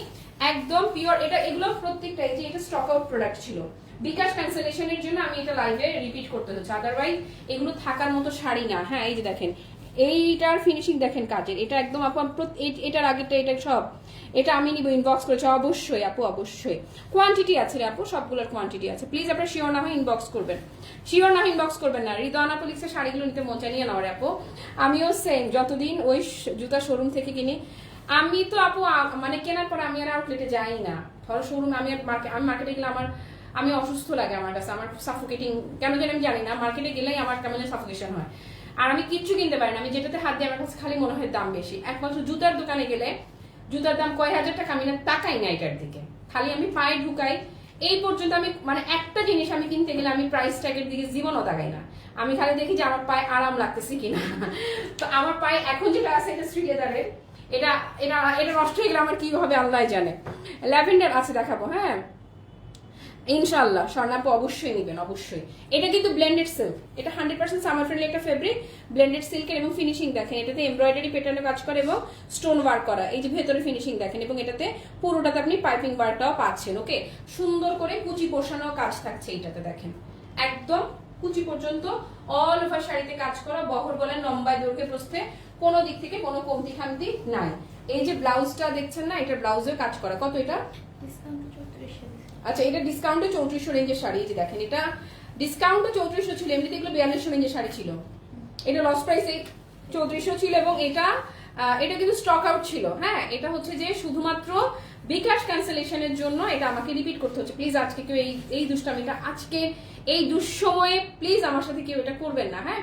একদম পিওর। এটা এগুলো প্রত্যেকটা, এই যে এটা স্টক আউট প্রোডাক্ট ছিল, বিকাশ ক্যান্সেলেশনের জন্য আমি এটা লাইভে রিপিট করতে হচ্ছে, আদারওয়াইজ এগুলো থাকার মতো শাড়ি না। হ্যাঁ, এই যে দেখেন এইটার ফিনিশিং দেখেন কাজের, এটা একদম আপু এটার আগেরটা, এটা সব এটা আমি নিব। ইনবক্স করেছে অবশ্যই আপু, অবশ্যই। কোয়ান্টিটি আছে রে আপু, সবগুলোর কোয়ান্টিটি আছে। প্লিজ আপনারা শিওর না হয় ইনবক্স করবেন, শিওর না হয় ইনবক্স করবেন না। রিদওয়ানা পুলিশের শাড়িগুলো নিতে মন চাই, নিয়ে নাও রে আপু। আমিও সেম, যতদিন ওই জুতা শোরুম থেকে কিনি। আমি তো আপু মানে কেনার পর আমি আর আউটলেটে যাই না। ধরো শোরুম, আমি মার্কেটে গেলে আমি অসুস্থ লাগে, আমার কাছে আমার সাফোকেটিং কেন জানি, আমি জানি না। মার্কেটে গেলেই আমার কেমন সাফোকেশন হয়, আর আমি কিচ্ছু কিনতে পারি না। আমি যেটাতে হাত দিই আমার কাছে খালি মনে হয় দাম বেশি। একমাত্র জুতার দোকানে গেলে জুতার দাম কয় হাজার টাকা, আমি না তাকাই না এটার দিকে, খালি আমি পায়ে ঢুকাই। এই পর্যন্ত আমি মানে একটা জিনিস আমি কিনতে গেলে আমি প্রাইস ট্যাগের দিকে জীবনও তাকাই না। আমি খালি দেখি যে আমার পায়ে আরাম লাগতেছে কিনা। তো আমার পায়ে এখন যেটা আছে এটা শ্রী লেদারের, এটা এটা এটা নষ্ট হয়ে গেলে আমার কি হবে আল্লাহ জানে। ল্যাভেন্ডার আছে, দেখাবো, হ্যাঁ ইনশাআল্লাহ। স্বর্ণাপু অবশ্যই নেবেন, অবশ্যই। এটা কিন্তু ব্লেন্ডেড সিল্ক, এটা 100% সামার ফ্রেন্ডলি একটা ফেব্রিক, ব্লেন্ডেড সিল্কের। এবং ফিনিশিং দেখেন, এটাতে এমব্রয়ডারি প্যাটার্নে কাজ করে এবং স্টোন ওয়ার্ক করা। এই যে ভেতরে ফিনিশিং দেখেন, এবং এটাতে পুরোটাতে আপনি পাইপিং ওয়ার্কটাও পাচ্ছেন। ওকে, সুন্দর করে কুচি পোষানো কাজ থাকছে এইটাতে, দেখেন একদম কুচি পর্যন্ত অল ওভার শাড়িতে কাজ করা। বহর বলেন, লম্বায় দৈর্ঘ্যে প্রস্থে কোনো দিক থেকে কোনো কমতি খামতি নাই। এই যে ব্লাউজটা দেখছেন না, এটা ব্লাউজের কাজ করা। কত এটা? ডিসকাউন্ট 3400। আচ্ছা, এটা ডিসকাউন্টে 3400 রেঞ্জের শাড়ি। এই যে দেখেন, এটা ডিসকাউন্টে 3400 ছিল, এমনিতে এগুলো 4200 রেঞ্জের শাড়ি ছিল। এটা লস প্রাইসে 3400 ছিল, এবং এটা কিন্তু স্টক আউট ছিল। হ্যাঁ, এটা হচ্ছে যে শুধুমাত্র বিকাশ ক্যান্সেলেশনের জন্য এটা আমাকে রিপিট করতে হচ্ছে। প্লিজ আজকে কেউ এই দুষ্টামিটা আজকে এই দুঃসময়ে প্লিজ আমার সাথে কেউ এটা করবেন না। হ্যাঁ,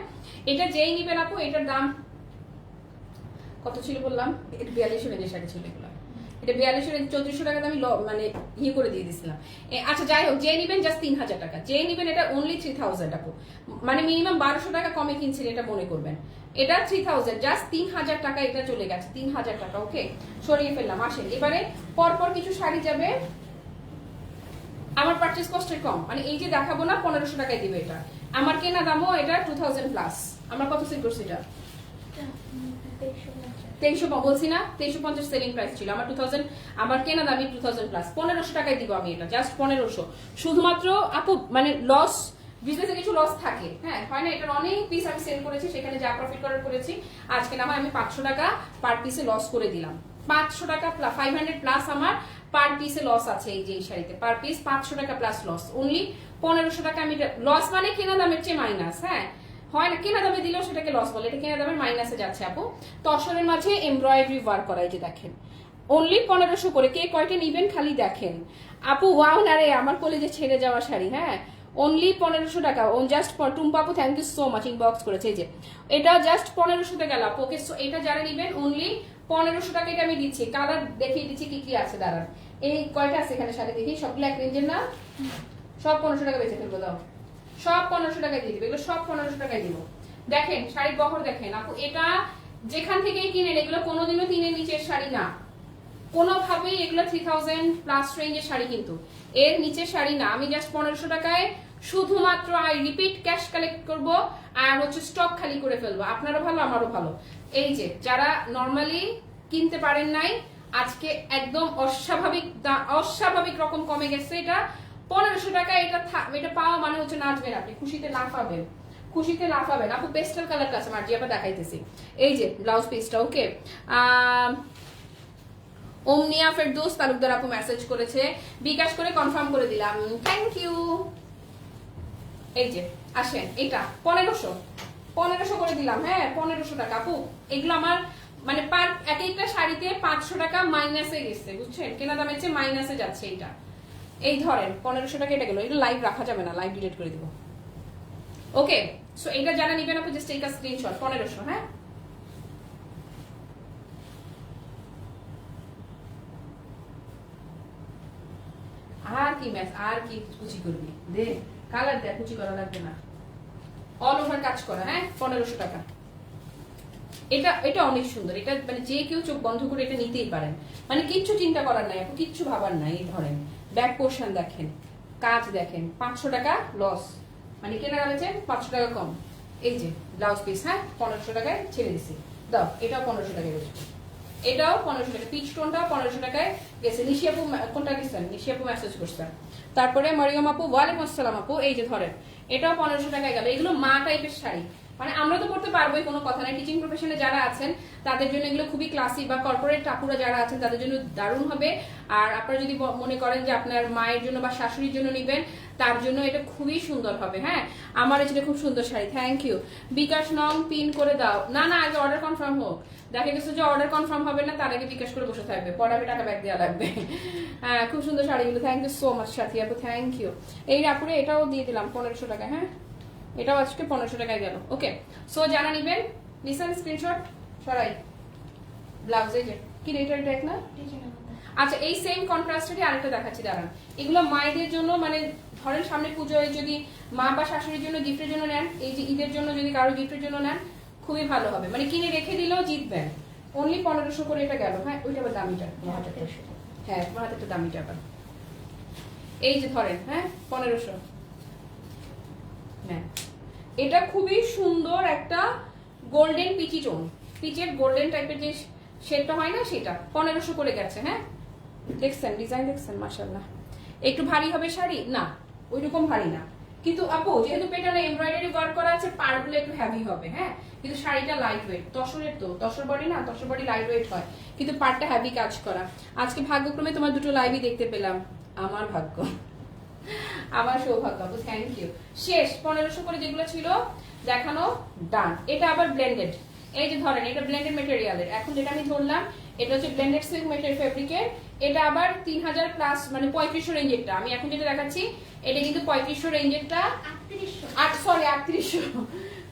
এটা যেই নিবেন আপু, এটার দাম কত ছিল বললাম? এটা 4200 রেঞ্জের শাড়ি ছিল এগুলো। এটা 4200 রেঞ্জ, 3400 টাকা আমি মানে ইয়ে করে দিয়ে দিয়েছিলাম। আচ্ছা যাই হোক, যে নিবেন জাস্ট 3000 টাকা, যে নিবেন এটা অনলি 3000 আপু, মানে মিনিমাম 1200 টাকা কমে কিনছেন এটা মনে করবেন। এটা 3000, জাস্ট 3000 টাকা এটা চলে গেছে, 3000 টাকা। ওকে, সরিয়ে ফেললাম। আসেন এবারে পরপর কিছু শাড়ি যাবে আমার পারচেজ কস্টের কম, মানে এই যে দেখাবো না 1500 টাকায় দিবে এটা। আমার কেনা দামও এটা 2000 প্লাস। আমরা কত সেল করছি এটা? 2300 বলছি না, 2350 সেলিং প্রাইস ছিল আমার 2000, আমার কেনা দামি 2000 প্লাস। 1500 টাকায় দিব আমি এটা, জাস্ট 1500। শুধুমাত্র আপু মানে লস, বিজনেসে কিছু লস থাকে, হ্যাঁ হয় না, এটার অনেক পিস আমি সেল করেছি, সেখানে যা প্রফিট করার করেছি, আজকে না হয় আমি 500 টাকা পার পিসে লস করে দিলাম। 500 টাকা 500 প্লাস আমার পার পিসে লস আছে এই যে এই শাড়িতে, পার পিস 500 টাকা প্লাস লস, অনলি 1500 টাকা আমি লস, মানে কেনা দামের চেয়ে মাইনাস। হ্যাঁ হয় না, কেনা দামে দিলেও সেটাকে লস বলে, এটা কেনা দামের মাইনাসে যাচ্ছে আপু। তসরের মাঝে এমব্রয়ডারি ওয়ার্ক করা, এই যে দেখেন অনলি 1500 করে, কে কয়টা নিবেন খালি দেখেন আপু। ওয়াও না রে, আমার কলেজে ছেড়ে যাওয়া শাড়ি, হ্যাঁ অনলি 1500 টাকা। ও জাস্ট টুম্পা আপু thank you so much, inbox করেছে এই যে, এটা জাস্ট 1500 টাকা গেল আপু। ওকে, সো এটা যারা নিবেন অনলি 1500 টাকা এটা আমি দিচ্ছি। কালার দেখিয়ে দিচ্ছি কি কি আছে, দাঁড়ান এই কয়টা আছে এখানে শাড়ি দেখি, সবগুলো এক রেঞ্জের না, সব 1500 টাকা বেঁচে ফেলবো, দাও সব 1500 টাকায় দিয়ে দিবে, এগুলো সব 1500 টাকায় দিব। দেখেন শাড়ির বহর দেখেন আপু, এটা যেখান থেকেই কিনেন এগুলো কোনোদিনও 3-এর নিচের শাড়ি না, কোনোভাবেই এগুলো 3000 প্লাস রেঞ্জের শাড়ি, কিন্তু এর নিচের শাড়ি না। আমি জাস্ট 1500 টাকায় শুধুমাত্র আই রিপিট ক্যাশ কালেক্ট করব আর হচ্ছে স্টক খালি করে ফেলবো, আপনারও ভালো আমারও ভালো। এই যে যারা নর্মালি কিনতে পারেন নাই, আজকে একদম অস্বাভাবিক রকম কমে গেছে এটা 1500 টাকা। এটা পাওয়া মানে হচ্ছে নাচবেন আপনি, খুশিতে লাফাবেন, খুশিতে লাফাবেন আপু। পেস্টেল কালারটা আছে মার্জি আপা দেখাইতেছি, এই যে ব্লাউজ পিসটা। ওকে, ওমনিয়া ফেরদৌস তালুকদার আপু মেসেজ করেছে, বিকাশ করে কনফার্ম করে দিলাম, থ্যাংক ইউ। এই যে আসেন, এটা 1500 করে দিলাম, হ্যাঁ 1500 টাকা আপু। এগুলো আমার মানে পার এক একটা শাড়িতে 500 টাকা মাইনাসে গেছে, বুঝছেন, কেনা দামের চেয়ে মাইনাসে যাচ্ছে এটা। এই ধরেন 1500 টাকা এটা গেল, এটা লাইভ রাখা যাবে না, লাইভ ডিলিট করে দিব। ওকে, সো এটা যারা নিবেন আপু জাস্ট একটা স্ক্রিনশট 1500, হ্যাঁ আর কি ম্যাচ, আর কি কুচি করবি দে, কালার দে, কুচি করা লাগবে না, অল ওভার কাজ করা, হ্যাঁ 1500 টাকা। এটা অনেক সুন্দর, এটা মানে যে কেউ চোখ বন্ধ করে এটা নিতেই পারেন, মানে কিচ্ছু চিন্তা করার নাই, কিচ্ছু ভাবার নাই। এই ধরেন ব্যাক পোর্শন দেখেন, কাজ দেখেন, 500 টাকা লস, মানে কেনা গেছে 500 টাকা কম। এই যে ব্লাউজ পিস, হ্যাঁ 1500 টাকায় ছেড়ে দিছি, দাও এটাও 1500 টাকায় গেছে, এটাও 1500 টাকা, পিচ টোনটাও 1500 টাকায় গেছে। নিশিয়াপু কোনটা গেছেন, নিশিয়াপু মেসেজ করছেন। তারপরে মরিয়ম আপু ওয়ালাইকুম আসসালাম আপু, এই যে ধরেন এটাও 1500 টাকায় গেল। এগুলো মা টাইপের শাড়ি, মানে আমরা তো পড়তে পারবোই, কোনো কথা নাই। টিচিং প্রফেশনে যারা আছেন তাদের জন্য এগুলো খুবই ক্লাসি, বা কর্পোরেট টাপুরা যারা আছেন তাদের জন্য দারুণ হবে। আর আপনারা যদি মনে করেন যে আপনার মায়ের জন্য বা শাশুড়ির জন্য নিবেন, তার জন্য এটা খুবই সুন্দর হবে। হ্যাঁ আমার এটা খুব সুন্দর শাড়ি, থ্যাংক ইউ। বিকাশ নং পিন করে দাও, না না আগে অর্ডার কনফার্ম হোক। দেখা গেছে যে অর্ডার কনফার্ম হবে না, তার আগে বিকাশ করে বসে থাকবে, পরে আমি টাকা ব্যাক দেওয়া লাগবে। হ্যাঁ খুব সুন্দর শাড়িগুলো, থ্যাংক ইউ সো মাচ সাথী আপু, থ্যাংক ইউ। এই আপুরে এটাও দিয়ে দিলাম 1500 টাকা, হ্যাঁ এটাও আজকে 1500 টাকায় গেল। ওকে, সো যারা নিবেন নিছেন স্ক্রিনশট সরাই। ব্লাউজে যে কি রেটের ট্যাগ না, আচ্ছা এই সেম কন্ট্রাস্টেরই আরেকটা দেখাচ্ছি, দাঁড়ান। এগুলো মায়েদের জন্য, মানে ধরেন সামনে পুজোয় যদি মা বা শাশুড়ির জন্য গিফটের জন্য নেন, এই যে ঈদের জন্য যদি কারো গিফটের জন্য নেন খুবই ভালো হবে, মানে কিনে রেখে দিলেও জিতবেন। অনলি 1500 করে এটা গেল, হ্যাঁ ওইটা আবার দামিটা, হ্যাঁ তোমার হাতে একটা দামিটা আবার। এই যে ধরেন, হ্যাঁ 1500, হ্যাঁ এটা খুবই সুন্দর একটা গোল্ডেন পিচি টোন, পিচের গোল্ডেন টাইপের যে শেডটা হয় না, সেটা 1500 করে গেছে। হ্যাঁ দেখছেন ডিজাইন, দেখছেন মাশাআল্লাহ। একটু ভারী হবে শাড়ি না, ওইরকম ভারী না, কিন্তু আপু যেহেতু পেটারে এমব্রয়ডারি ওয়ার্ক করা আছে, পাড়গুলো একটু হেভি হবে। হ্যাঁ কিন্তু শাড়িটা লাইট ওয়েট, তসরের তো তসর বডি না, তসর বডি লাইট ওয়েট হয়, কিন্তু পাড়টা হেভি কাজ করা। আজকে ভাগ্যক্রমে তোমার দুটো লাইভই দেখতে পেলাম, আমার ভাগ্য, আমার সৌভাগ্য আপু, থ্যাংক ইউ। শেষ 1500 করে যেগুলো ছিল দেখানো ডান। এটা আবার ব্লেন্ডেড, এই যে ধরেন এটা ব্লেন্ডেড মেটেরিয়ালের, এখন যেটা আমি ধরলাম এটা হচ্ছে ব্লেন্ডেড সিল্ক মেটেরিয়াল ফেব্রিকের, এটা আবার 3000 প্লাস, মানে 3500 রেঞ্জেরটা আমি এখন যেটা দেখাচ্ছি, এটা কিন্তু 3500 রেঞ্জেরটা, 3800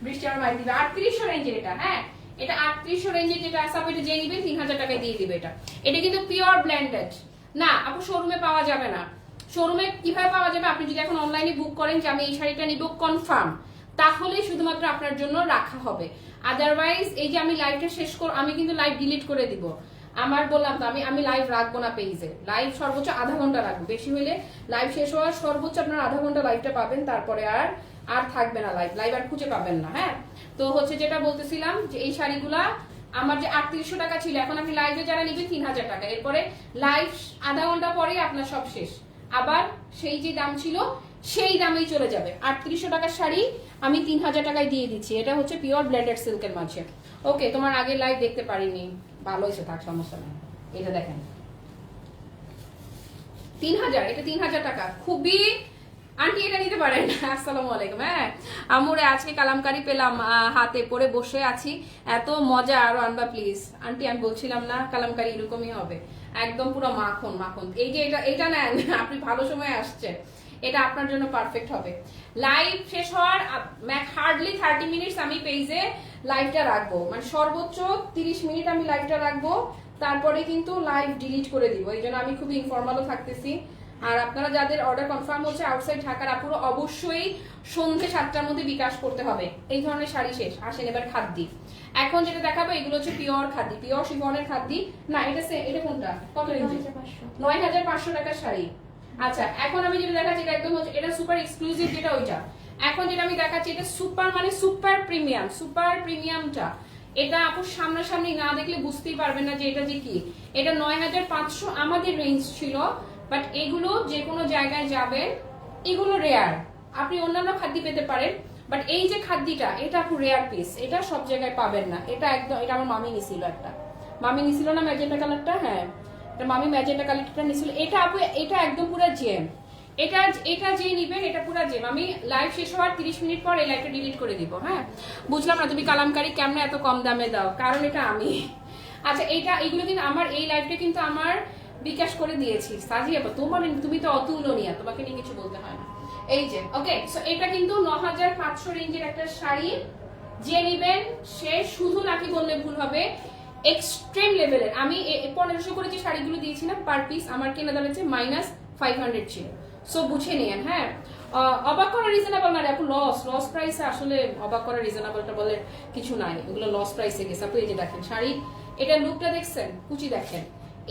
বৃষ্টি আমার মারি দিবে, 3800 রেঞ্জের এটা। হ্যাঁ এটা 3800 রেঞ্জের যেটা আছে আপু, এটা যে নিবেন 3000 টাকায় দিয়ে দিবে। এটা কিন্তু পিওর ব্লেন্ডেড না আপু, শোরুমে পাওয়া যাবে না। শোরুমে কিভাবে পাওয়া যাবে, আপনি যদি এখন অনলাইনে বুক করেন যে আমি এই শাড়িটা নিব কনফার্ম, তাহলে শুধুমাত্র আপনার জন্য রাখা হবে। আদারওয়াইজ এই যে আমি লাইভটা শেষ আমি কিন্তু লাইভ ডিলিট করে দিব। আমার বললাম তো আমি লাইভ রাখবো না পেজে, লাইভ সর্বোচ্চ আধা ঘন্টা রাখবো, বেশি হলে লাইভ শেষ হওয়ার সর্বোচ্চ আপনার আধা ঘন্টা লাইভটা পাবেন, তারপরে আর থাকবে না লাইভ আর খুঁজে পাবেন না। হ্যাঁ তো হচ্ছে যেটা বলতেছিলাম যে এই শাড়িগুলা আমার যে 3800 টাকা ছিল, এখন আপনি লাইভে যারা নিবে 3000 টাকা, এরপরে লাইভ আধা ঘন্টা পরেই আপনার সব শেষ, আবার সেই যে দাম ছিল সেই দামেই চলে যাবে। 3800 টাকার শাড়ি আমি 3000 টাকায় দিয়ে দিচ্ছি। এটা হচ্ছে পিওর ব্লেন্ডেড সিল্কের মাঝে। ওকে, তোমার আগে লাইভ দেখতে পারিনি, ভালো হয়েছে, থাক, সমস্যা নেই। এটা দেখেন 3000, এটা 3000 টাকা, খুবই। আন্টি এটা নিতে পারেন। আসসালামু আলাইকুম। হ্যাঁ আমুরে আজকে কালামকারি পেলাম, হাতে পরে বসে আছি, এত মজা, আরো আনবা প্লিজ। আন্টি আমি বলছিলাম না কালামকারি এরকমই হবে, একদম পুরো মাখন মাখন। এই যে এটা নেন, আপনি ভালো সময় আসছে, এটা আপনার জন্য পারফেক্ট হবে। লাইভ শেষ হওয়ার হার্ডলি 30 মিনিটস আমি পেজে লাইভটা রাখবো, মানে সর্বোচ্চ 30 মিনিট আমি লাইভটা রাখবো, তারপরে কিন্তু লাইভ ডিলিট করে দিব। এই জন্য আমি খুবই ইনফর্মালও থাকতেছি। আর আপনারা যাদের অর্ডার কনফার্ম হচ্ছে আউটসাইড ঢাকার আপুরো, অবশ্যই সন্ধ্যে 7টার মধ্যে বিকাশ করতে হবে। এই ধরনের শাড়ি শেষ। আসেন এবার খাদ্যি। এখন যেটা দেখাবো এগুলো হচ্ছে পিওর খাদ্যি, পিওর শিফনের খাদ্যি। না এটা কোনটা, কত রেঞ্জে? 9500 টাকার শাড়ি। আচ্ছা, এখন আমি যেটা দেখাচ্ছি এটা একদম হচ্ছে, এটা সুপার এক্সক্লুসিভ যেটা ওইটা। এখন যেটা আমি দেখাচ্ছি এটা সুপার, মানে সুপার প্রিমিয়াম, সুপার প্রিমিয়ামটা। এটা আপু সামনাসামনি না দেখলে বুঝতেই পারবেন না যে এটা যে কি। এটা 9500 আমাদের রেঞ্জ ছিল, বাট এগুলো যে কোনো জায়গায় যাবেন, এগুলো রেয়ার। আপনি অন্যান্য খাদ্য পেতে পারেন, বাট এই যে খাদ্যটা এটা আপু রেয়ার পিস, এটা সব জায়গায় পাবেন না। এটা একদম, এটা আমার মামি নিছিল, একটা মামি নিছিল না ম্যাজেন্টা কালারটা, হ্যাঁ এটা মামি ম্যাজেন্টা কালারটা নিছিল। এটা আপু এটা একদম পুরো জেম, এটা যে নিবেন এটা পুরো জেম। আমি লাইভ শেষ হওয়ার 30 মিনিট পর এই লাইভটা ডিলিট করে দিব। হ্যাঁ বুঝলাম না তুমি কালামকারি কেমনে এত কম দামে দাও, কারণ এটা আমি। আচ্ছা এগুলো কিন্তু আমার, এই লাইভটা কিন্তু আমার বিকাশ করে দিয়েছি সাজিয়ে, তুমি তো অতুলনীয়, তোমাকে নিয়ে কিছু বলতে হয় না। এই যে ওকে, সো এটা কিন্তু 9500 রেঞ্জের একটা শাড়ি। যে নিবেন সে শুধু নাকি বললে ভুল হবে, এক্সট্রিম লেভেলের। আমি 1500 করে যে শাড়িগুলো দিয়েছিলাম পার পিস আমার কেনা দাম হচ্ছে -500 ছিল। সো বুঝে নিয়েন। হ্যাঁ অবাক করা রিজনেবল না রে আপু, লস প্রাইসে আসলে অবাক করা রিজনেবলটা বলে কিছু নাই, এগুলো লস প্রাইসে গেছে। আপু এই যে দেখেন শাড়ি, এটা লুকটা দেখছেন, কুচি দেখেন,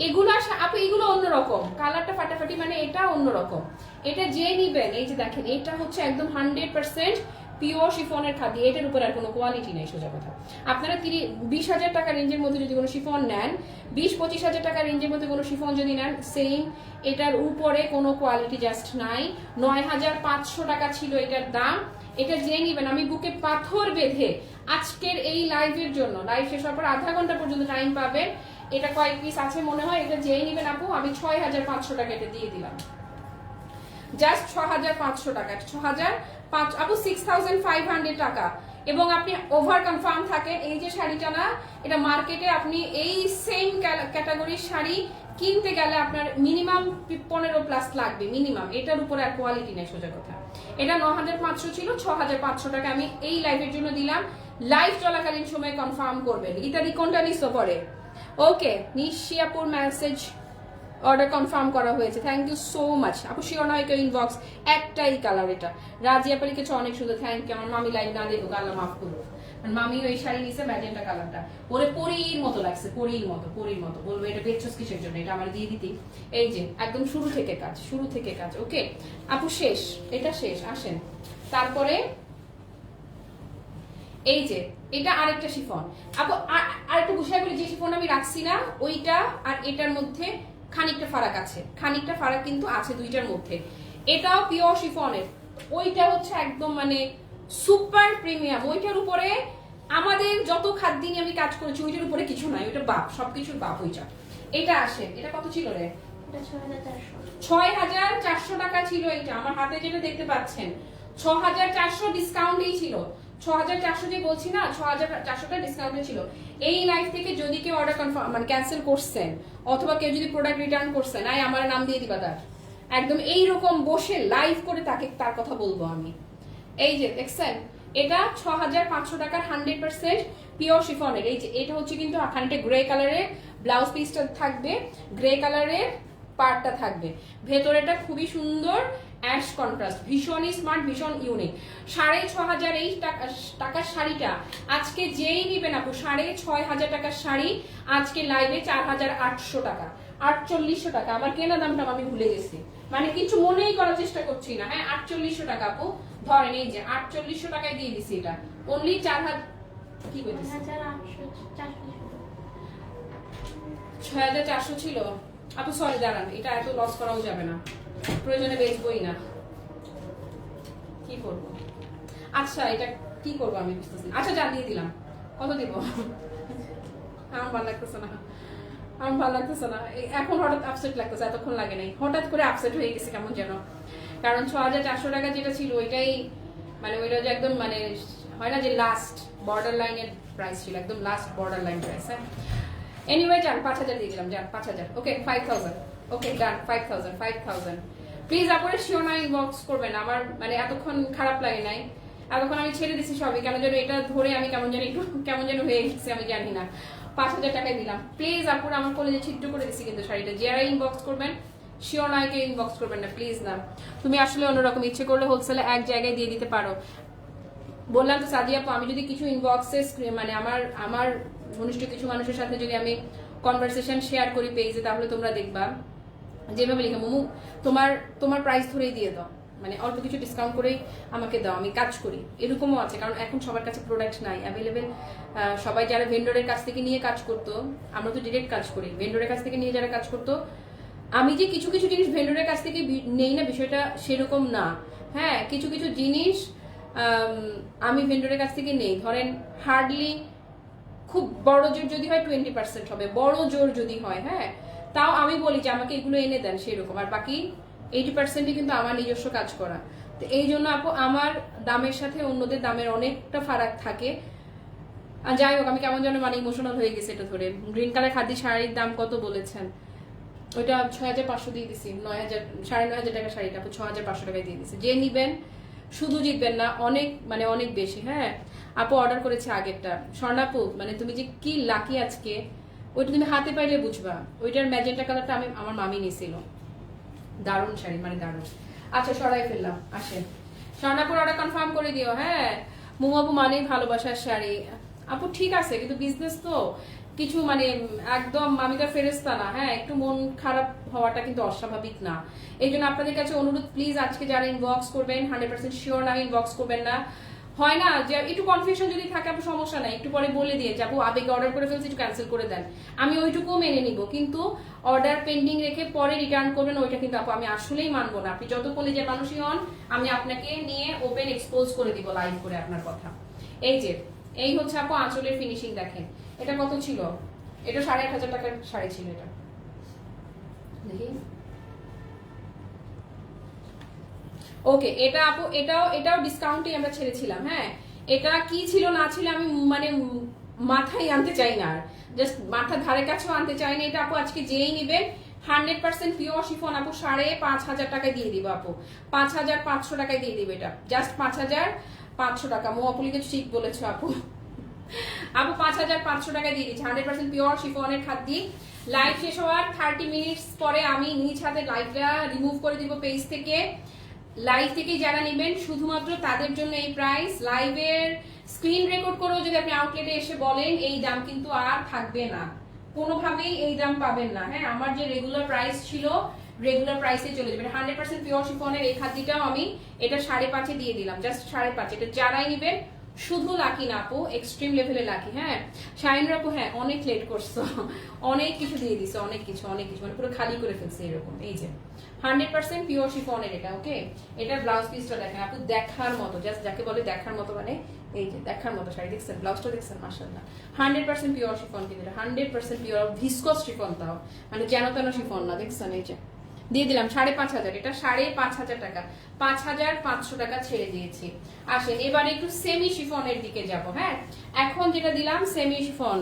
এগুলো আপু এগুলো অন্যরকম, কালারটা ফাটাফাটি, মানে এটা অন্যরকম। এটা যে নিবেন এই যে দেখেন, এটা হচ্ছে একদম 100% পিওর শিফনের খাদি, এটার উপর আর কোনো কোয়ালিটি নেই, সোজা কথা। আপনারা 20,000 টাকা রেঞ্জের মধ্যে যদি কোনো শিফন নেন, 20-25,000 টাকা রেঞ্জের মধ্যে কোনো শিফন যদি নেন, সেম এটার উপরে কোনো কোয়ালিটি জাস্ট নাই। 9500 টাকা ছিল এটার দাম। এটা যে নিবেন, আমি বুকে পাথর বেঁধে আজকের এই লাইভের জন্য, লাইভ শেষ হওয়ার পর আধা ঘন্টা পর্যন্ত টাইম পাবেন। এটা কয়েক পিস আছে মনে হয়, এটা যেই নিবেন আপু আমি 6500 টাকা এটা দিয়ে দিলাম, জাস্ট 6500 টাকা, 6500 আপু 6500 টাকা। এবং আপনি ওভার কনফার্ম থাকেন এই যে শাড়িটা না, এটা মার্কেটে আপনি এই সেম ক্যাটাগরির শাড়ি কিনতে গেলে আপনার মিনিমাম 15+ লাগবে মিনিমাম, এটার উপরে আর কোয়ালিটি নেই, সোজা কথা। এটা 9500 ছিল, 6500 টাকা আমি এই লাইভের জন্য দিলাম। লাইভ চলাকালীন সময় কনফার্ম করবেন। ইত্যাদি কোনটা নিশ্চয় পরে। ওকে, নিশিয়াপুর মেসেজ অর্ডার কনফার্ম করা হয়েছে, থ্যাংক ইউ সো মাচ আপু। শিওর নয় কেউ ইনবক্স, একটাই কালার এটা। রাজিয়া পালি কিছু অনেক সুন্দর, থ্যাংক ইউ। আমার মামি লাইভ না দেখুক, আল্লাহ মাফ করুক। মামি ওই শাড়ি নিছে ম্যাজেন্টা কালারটা, ওরে পরীর মতো লাগছে, পরীর মতো। বলবো এটা বেচছস কিসের জন্য, এটা আমার দিয়ে দিতি। এই যে একদম শুরু থেকে কাজ। ওকে আপু শেষ, এটা শেষ। আসেন তারপরে এই যে এটা আরেকটা শিফন আপু, আরেকটা বুঝাই বলি, যে শিফন আমি রাখছি না ওইটা আর এটার মধ্যে খানিকটা ফারাক আছে, কিন্তু আছে দুইটার মধ্যে। এটাও পিওর শিফনের, ওইটা হচ্ছে একদম মানে সুপার প্রিমিয়াম। ওইটার উপরে আমাদের যত খাদ্য নিয়ে আমি কাজ করেছি ওইটার উপরে কিছু নাই, ওইটা বাপ, সবকিছুর বাপ ওইটা। এটা আসে, এটা কত ছিল রে? 6400 টাকা ছিল এটা, আমার হাতে যেটা দেখতে পাচ্ছেন 6400 ডিসকাউন্টেই ছিল। 6400 যে বলছি না, 6400টা ডিসকাউন্টে ছিল। এই লাইভ থেকে যদি কেউ অর্ডার কনফার্ম মানে ক্যান্সেল করছেন, অথবা কেউ যদি প্রোডাক্ট রিটার্ন করছেন, আই আমার নাম দিয়ে দিবা তার, একদম এইরকম বসে লাইভ করে তার কথা বলবো আমি। এই যে দেখছেন, এটা 6500 টাকার 100% পিওর শিফনের। এই যে এটা হচ্ছে কিন্তু খানিকটা গ্রে কালারের ব্লাউজ পিসটা থাকবে, গ্রে কালারের পার্টটা থাকবে, ভেতরেটা খুবই সুন্দর অ্যাশ কন্ট্রাস্ট, ভীষণই স্মার্ট, ভীষণ ইউনিক। 6500 এই টাকার শাড়িটা আজকে যেই নিবেন আপু, 6500 টাকার শাড়ি আজকে লাইভে 4800 টাকা, 4800 টাকা। আমার কেনা দামটা আমি ভুলে গেছি, মানে কিছু মনেই করার চেষ্টা করছি না। হ্যাঁ 4800 টাকা আপু, ধরেন এই যে 4800 টাকায় দিয়ে দিছি এটা, অনলি 4000 কি বলতেছি 6,400 ছিল আপু। সরি দাঁড়ান, এটা এত লস করাও যাবে না, প্রয়োজনে বেচবই না, কি করবো। আচ্ছা এটা কি করবো আমি বুঝতেছি না। আচ্ছা যা দিয়ে দিলাম, কত দিব? আমার ভালো লাগতেছে না, আমার ভালো লাগতেছে না এখন। হঠাৎ আপসেট লাগতেছে, এতক্ষণ লাগে নাই, হঠাৎ করে আপসেট হয়ে গেছে কেমন যেন। কারণ 6,400 টাকা যেটা ছিল ওইটাই মানে ওইটা যে একদম মানে হয় না যে লাস্ট বর্ডার লাইনের প্রাইস ছিল, একদম লাস্ট বর্ডার লাইন প্রাইস। হ্যাঁ এনিওয়ে যান 5,000 দিয়ে দিলাম, যান 5,000। ওকে 5,000, ওকে ডান 5,000। প্লিজ আপনারা শিওর না ইনবক্স করবেন, আমার মানে এতক্ষণ খারাপ লাগে নাই, এতক্ষণ আমি ছেড়ে দিছি সবই, কেন যেন এটা ধরে আমি কেমন যেন একটু কেমন যেন হয়ে গেছে আমি জানি না। 5,000 টাকায় দিলাম। প্লিজ আপনারা আমার কলেজে ছিট্টু করে দিছি কিন্তু শাড়িটা, যারা ইনবক্স করবেন শিওর না কেউ ইনবক্স করবেন না প্লিজ না। তুমি আসলে অন্যরকম, ইচ্ছে করলে হোলসেলে এক জায়গায় দিয়ে দিতে পারো। বললাম তো সাদিয়া আপু, আমি যদি কিছু ইনবক্সে মানে আমার ঘনিষ্ঠ কিছু মানুষের সাথে যদি আমি কনভারসেশন শেয়ার করি পেজে, তাহলে তোমরা দেখবা যেভাবে লিখে মোমো তোমার প্রাইস ধরেই দিয়ে দাও, মানে অল্প কিছু ডিসকাউন্ট করেই আমাকে দাও, আমি কাজ করি, এরকমও আছে। কারণ এখন সবার কাছে প্রোডাক্ট নাই অ্যাভেলেবেল। সবাই যারা ভেন্ডরের কাছ থেকে নিয়ে কাজ করতো, আমরা তো ডিরেক্ট কাজ করি, ভেন্ডরের কাছ থেকে নিয়ে যারা কাজ করতো, আমি যে কিছু কিছু জিনিস ভেন্ডরের কাছ থেকে নেই না বিষয়টা সেরকম না। হ্যাঁ কিছু কিছু জিনিস আমি ভেন্ডরের কাছ থেকে নেই, ধরেন হার্ডলি খুব বড় জোর যদি হয় 20% হবে, বড় জোর যদি হয়। হ্যাঁ তাও আমি বলি যে আমাকে এগুলো এনে দেন সেরকম, আর বাকি 80%ই কিন্তু আমার নিজস্ব কাজ করা। তো এই জন্য আপু আমার দামের সাথে অন্যদের দামের অনেকটা ফারাক থাকে। আর যাই হোক আমি কেমন যেন মানে ইমোশনাল হয়ে গেছে এটা ধরে। গ্রিন কালার খাদি শাড়ির দাম কত বলেছেন? ওইটা 6,500 দিয়ে দিছি, 9,500 টাকা শাড়িটা আপু 6,500 টাকায় দিয়ে দিছি। যে নিবেন শুধু জিতবেন না, অনেক মানে অনেক বেশি। হ্যাঁ আপু অর্ডার করেছে আগেরটা। স্বর্ণাপু মানে তুমি যে কি লাকি আজকে, ওইটা তুমি হাতে পাইলে বুঝবা। ওইটার ম্যাজেন্টা কালারটা আমার মামি নিয়েছিল, দারুণ শাড়ি মানে দারুণ। আচ্ছা সরাই ফেললাম, আসেন স্বর্ণাপুর অর্ডার কনফার্ম করে দিও। হ্যাঁ মোমো আপু মানেই ভালোবাসার শাড়ি আপু, ঠিক আছে কিন্তু বিজনেস তো কিছু মানে একদম মামিকার ফেরেস্তা না। হ্যাঁ একটু মন খারাপ হওয়াটা কিন্তু অস্বাভাবিক না। এই জন্য আপনাদের কাছে অনুরোধ, প্লিজ আজকে যারা ইনবক্স করবেন 100% শিওর না ইনবক্স করবেন না। হয় না যে একটু কনফিউশন যদি থাকে আপু সমস্যা নাই, একটু পরে বলে দিয়ে যাবো আবেগে অর্ডার করে ফেলছি একটু ক্যান্সেল করে দেন, আমি ওইটুকুও মেনে নিব। কিন্তু অর্ডার পেন্ডিং রেখে পরে রিটার্ন করবেন ওইটা কিন্তু আপু আমি আসলেই মানবো না। আপনি যত কলেজের মানুষই হন, আমি আপনাকে নিয়ে ওপেন এক্সপোজ করে দিব লাইভ করে আপনার কথা। এই যে এই হচ্ছে আপু আঁচলের ফিনিশিং দেখেন। এটা কত ছিল? এটা 1,500 টাকার শাড়ি ছিল। এটা দেখি, ওকে এটা আপু এটাও ডিসকাউন্টে আমরা ছেড়েছিলাম। হ্যাঁ এটা কি ছিল না ছিল আমি মানে মাথায় আনতে চাই না, আর জাস্ট মাথার ধারে কাছেও আনতে চাই না। এটা আপু আজকে যেই নেবেন 100% পিওর শিফন আপু 5,500 টাকায় দিয়ে দিব আপু, 5,500 টাকায় দিয়ে দিব। এটা জাস্ট 5,500 টাকা। মো আপু লিখে ঠিক বলেছো আপু। আপু 5,500 টাকায় দিয়ে দিচ্ছি 100% পিওর শিফনের খাদ্যি। লাইভ শেষ হওয়ার 30 মিনিটস পরে আমি নিজ হাতে লাইভটা রিমুভ করে দিব পেজ থেকে। লাইভ থেকে যারা নেবেন শুধুমাত্র তাদের জন্য এই প্রাইস। লাইভের স্ক্রিন রেকর্ড করেও যদি আপনি আউটলেটে এসে বলেন এই দাম কিন্তু আর থাকবে না, কোনোভাবেই এই দাম পাবেন না। হ্যাঁ আমার যে রেগুলার প্রাইস ছিল রেগুলার প্রাইসে চলে যাবে। 100% পিওর শিফনের এই খাদ্যটাও আমি এটা 5.5 দিয়ে দিলাম, জাস্ট 5.5। এটা যারাই নেবেন শুধু লাকি না আপু, এক্সট্রিম লেভেলে লাকি। হ্যাঁ শাইন আপু হ্যাঁ অনেক লেট করছো, অনেক কিছু দিয়ে দিছে, অনেক কিছু মানে পুরো খালি করে ফেলছে এরকম। এই যে 100% পিওর শিফনের এটা। ওকে এটার ব্লাউজ পিসটা দেখেন আপু, দেখার মতো, জাস্ট যাকে বলে দেখার মতো, মানে এই যে দেখার মতো শাড়ি দেখছেন, ব্লাউজটা দেখছেন মাশাআল্লাহ। 100% পিওর শিফন কিন্তু 100% পিওর ভিসকস শিফন, তাও মানে যেন তেন শিফন না, দেখছেন। এই যে দিয়ে দিলাম 5,500, এটা 5,500 টাকা, 5,500 টাকা ছেড়ে দিয়েছি। আসেন এবার একটু সেমি শিফনের দিকে যাব। হ্যাঁ এখন যেটা দিলাম সেমি শিফন,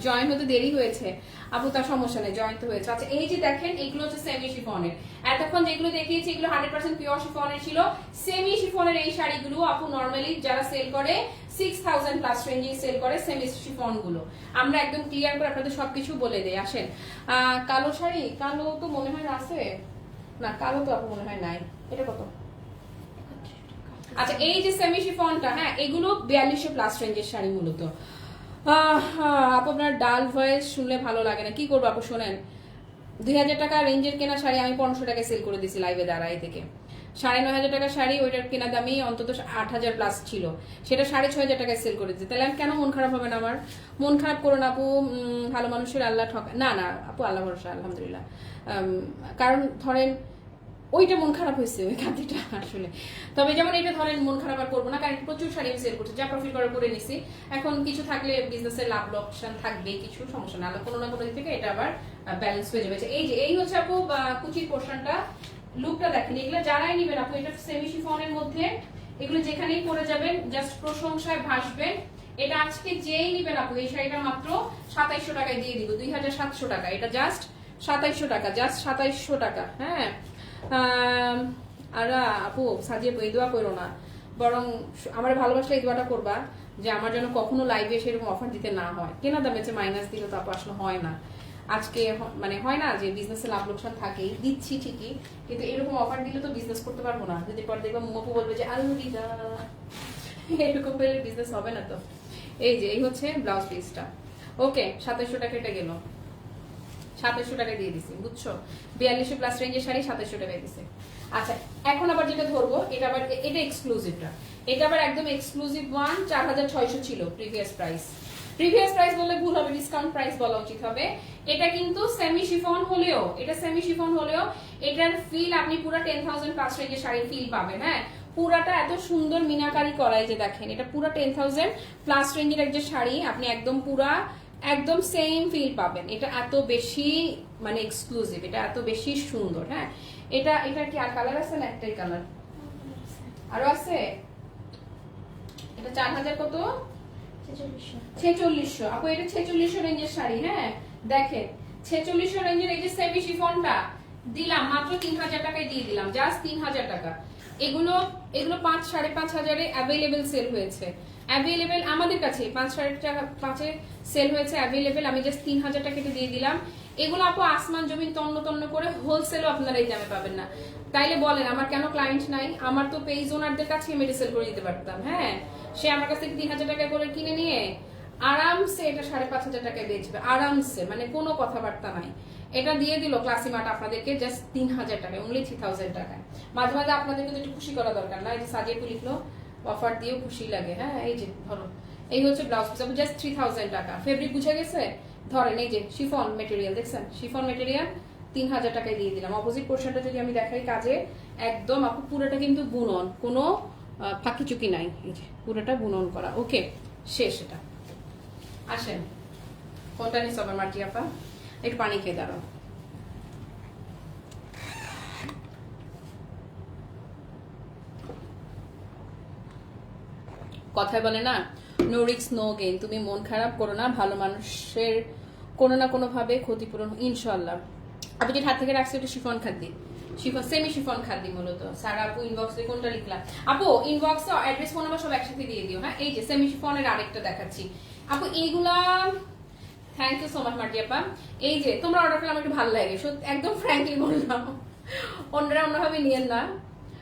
জয়েন হতে দেরি হয়েছে আপু, তার সমস্যা নেই, জয়েন তো হয়েছে। আচ্ছা এই যে দেখেন এগুলো হচ্ছে সেমি শিফনের। এতক্ষণ যেগুলো দেখিয়েছি এগুলো 100% পিওর শিফনের ছিল। সেমি শিফনের এই শাড়িগুলো আপু নর্মালি যারা সেল করে 6,000 প্লাস রেঞ্জে সেল করে সেমি শিফন গুলো। আমরা একদম ক্লিয়ার করে আপনাদের সবকিছু বলে দেই। আসেন কালো শাড়ি, কালো তো মনে হয় আছে না, কালো তো আপু মনে হয় নাই। এটা কত? আচ্ছা এই যে সেমি শিফনটা, হ্যাঁ এগুলো 4200 প্লাস রেঞ্জের শাড়ি মূলত। আপু আপনার ডাল ভয়েস শুনলে ভালো লাগে না, কি করবো আপু শোনেন। 2,000 টাকা রেঞ্জের কেনা শাড়ি আমি 500 টাকায় সেল করে দিয়েছি লাইভে দাঁড়াই থেকে। 9,500 টাকা শাড়ি, ওইটার কেনা দামই অন্তত 8,000 প্লাস ছিল, সেটা 6,500 টাকায় সেল করেছে। তাহলে আমি কেন মন খারাপ হবে না? আমার মন খারাপ করো না আপু, ভালো মানুষের আল্লাহ ঠকা না। না আপু, আল্লাহ ভরসা, আলহামদুলিল্লাহ। কারণ ধরেন ওইটা মন খারাপ হয়েছে, ওই খাতিটা আসলে। তবে যেমন এটা ধরেন মন খারাপ আর করবো না, কারণ প্রচুর শাড়ি আমি সেল করছি, যা প্রফিট করার করে নিছি। এখন কিছু থাকলে বিজনেসের লাভ লোকসান থাকবে, কিছু সমস্যা না, আল্লাহ কোনো না কোনো দিক থেকে এটা আবার ব্যালেন্স হয়ে যাবে। এই যে এই হচ্ছে আপু কুচির পোর্শনটা, লুকটা দেখেন। এগুলো যারাই নিবেন আপু, এটা সেমি শিফনের মধ্যে, এগুলো যেখানেই পরে যাবেন জাস্ট প্রশংসায় ভাসবেন। এটা আজকে যেই নিবেন আপু, এই শাড়িটা মাত্র 2700 টাকায় দিয়ে দিব, 2700 টাকা। এটা জাস্ট 2700 টাকা, জাস্ট 2700 টাকা। হ্যাঁ আর আপু সাজিয়ে এই দোয়া করো না, বরং আমার ভালোবাসলে এই দোয়াটা করবা যে আমার জন্য কখনো লাইভে সেরকম অফার দিতে না হয়। কেনা দামে মাইনাস দিলে তো আপু আসলে হয় না। আজকে মানে হয় না যে বিজনেসে লাভ লোকসান থাকেই, দিচ্ছি ঠিকই, কিন্তু এরকম অফার দিলে তো বিজনেস করতে পারবো না। যদি পরে দেখবো মপু বলবে যে আলবিদা, এরকম করলে বিজনেস হবে না তো। এই যে এই হচ্ছে ব্লাউজ পিসটা। ওকে, 2700 টাকা এটা গেল, 2700 টাকা দিয়ে দিছি, বুঝছো? 4200 প্লাস রেঞ্জের শাড়ি 2700 টাকায় দিছে। আচ্ছা, এখন আবার যেটা ধরবো, এটা আবার এটা এক্সক্লুসিভটা, এটা আবার একদম এক্সক্লুসিভ ওয়ান, 4600 ছিল প্রিভিয়াস প্রাইস। প্রিভিয়াস প্রাইস বললে ভুল হবে, ডিসকাউন্ট প্রাইস বলা উচিত হবে। এটা কিন্তু সেমি শিফন হলেও, এটা সেমি শিফন হলেও এটার ফিল আপনি পুরো 10,000 প্লাস রেঞ্জের শাড়ির ফিল পাবেন। হ্যাঁ, পুরাটা এত সুন্দর মিনাকারি করাই যে দেখেন, এটা পুরো 10,000 প্লাস রেঞ্জের একটা শাড়ি, আপনি একদম পুরা একদম সেম ফিল পাবেন। এটা এত বেশি মানে এক্সক্লুসিভ, এটা এত বেশি সুন্দর। হ্যাঁ, এটা এটা কি আর কালার আছে না? একটাই কালার, আরো আছে। এটা 4000 কত? 4600 আপু, এটা 4600 রেঞ্জের শাড়ি। হ্যাঁ দেখেন, 4600 রেঞ্জের এই যে সেমি শিফনটা দিলাম মাত্র 3000 টাকায় দিয়ে দিলাম, জাস্ট 3000 টাকা। এগুলো এগুলো 5-5.5 অ্যাভেলেবেল সেল হয়েছে, অ্যাভেলেবেল আমাদের কাছে 5-5.5 সেল হয়েছে অ্যাভেলেবেল। আমি জাস্ট 3000 টাকা দিয়ে দিলাম। এগুলো আপু আসমান জমিন তন্ন তন্ন করে হোলসেলও আপনারা এই দামে পাবেন না। তাইলে বলেন আমার কেন ক্লায়েন্ট নাই? আমার তো পেজ ওনারদের কাছে আমি রিসেল করে দিতে পারতাম। হ্যাঁ, সে আমার কাছ থেকে 3000 টাকা করে কিনে নিয়ে আরামসে এটা 5,500 টাকায় বেচবে, আরামসে, মানে কোনো কথাবার্তা নাই। এটা দিয়ে দিল ক্লাসি মার্ট আপনাদেরকে জাস্ট 3000 টাকায়, অনলি 3000 টাকায়। মাঝে মাঝে আপনাদেরকে তো একটু খুশি করা দরকার না? এই যে সাজিয়ে লিখলো অফার দিয়েও খুশি লাগে। হ্যাঁ, এই যে ধরো এই হচ্ছে ব্লাউজ পিস, জাস্ট 3000 টাকা। ফেব্রিক বুঝে গেছে? ধরেন এই যে শিফন মেটেরিয়াল, দেখছেন শিফন মেটেরিয়াল 3000 টাকায় দিয়ে দিলাম। অপোজিট পোর্শনটা যদি আমি দেখাই কাজে, একদম আপু পুরোটা কিন্তু বুনন, কোনো ফাঁকি চুকি নাই, এই যে পুরোটা বুনন করা। ওকে, শেষ এটা। আসেন, কোনটা নিস আমার মার্জি আপা? একটু পানি খেয়ে দাঁড়াও। কথায় বলে না, নো রিস্ক নো গেইন। তুমি মন খারাপ করো না, ভালো মানুষের কোনো না কোনো ভাবে ক্ষতিপূরণ ইনশাল্লাহ। আপনি যে হাত থেকে রাখছি ওটা শিফন খাদ্যি, শিফন সেমি শিফন খাদ্যি মূলত। সারা আপু ইনবক্সে কোনটা লিখলাম? আপু ইনবক্সে অ্যাড্রেস ফোন নাম্বার সব একসাথে দিয়ে দিও। হ্যাঁ, এই যে সেমি শিফনের আরেকটা দেখাচ্ছি আপু, এইগুলা থ্যাংক ইউ সো মাচ মার্জি আপা। এই যে তোমরা অর্ডার করলে আমার একটু ভালো লাগে, সত্যি একদম ফ্র্যাঙ্কলি বললাম, অন্যরা অন্যভাবে নিয়েন না।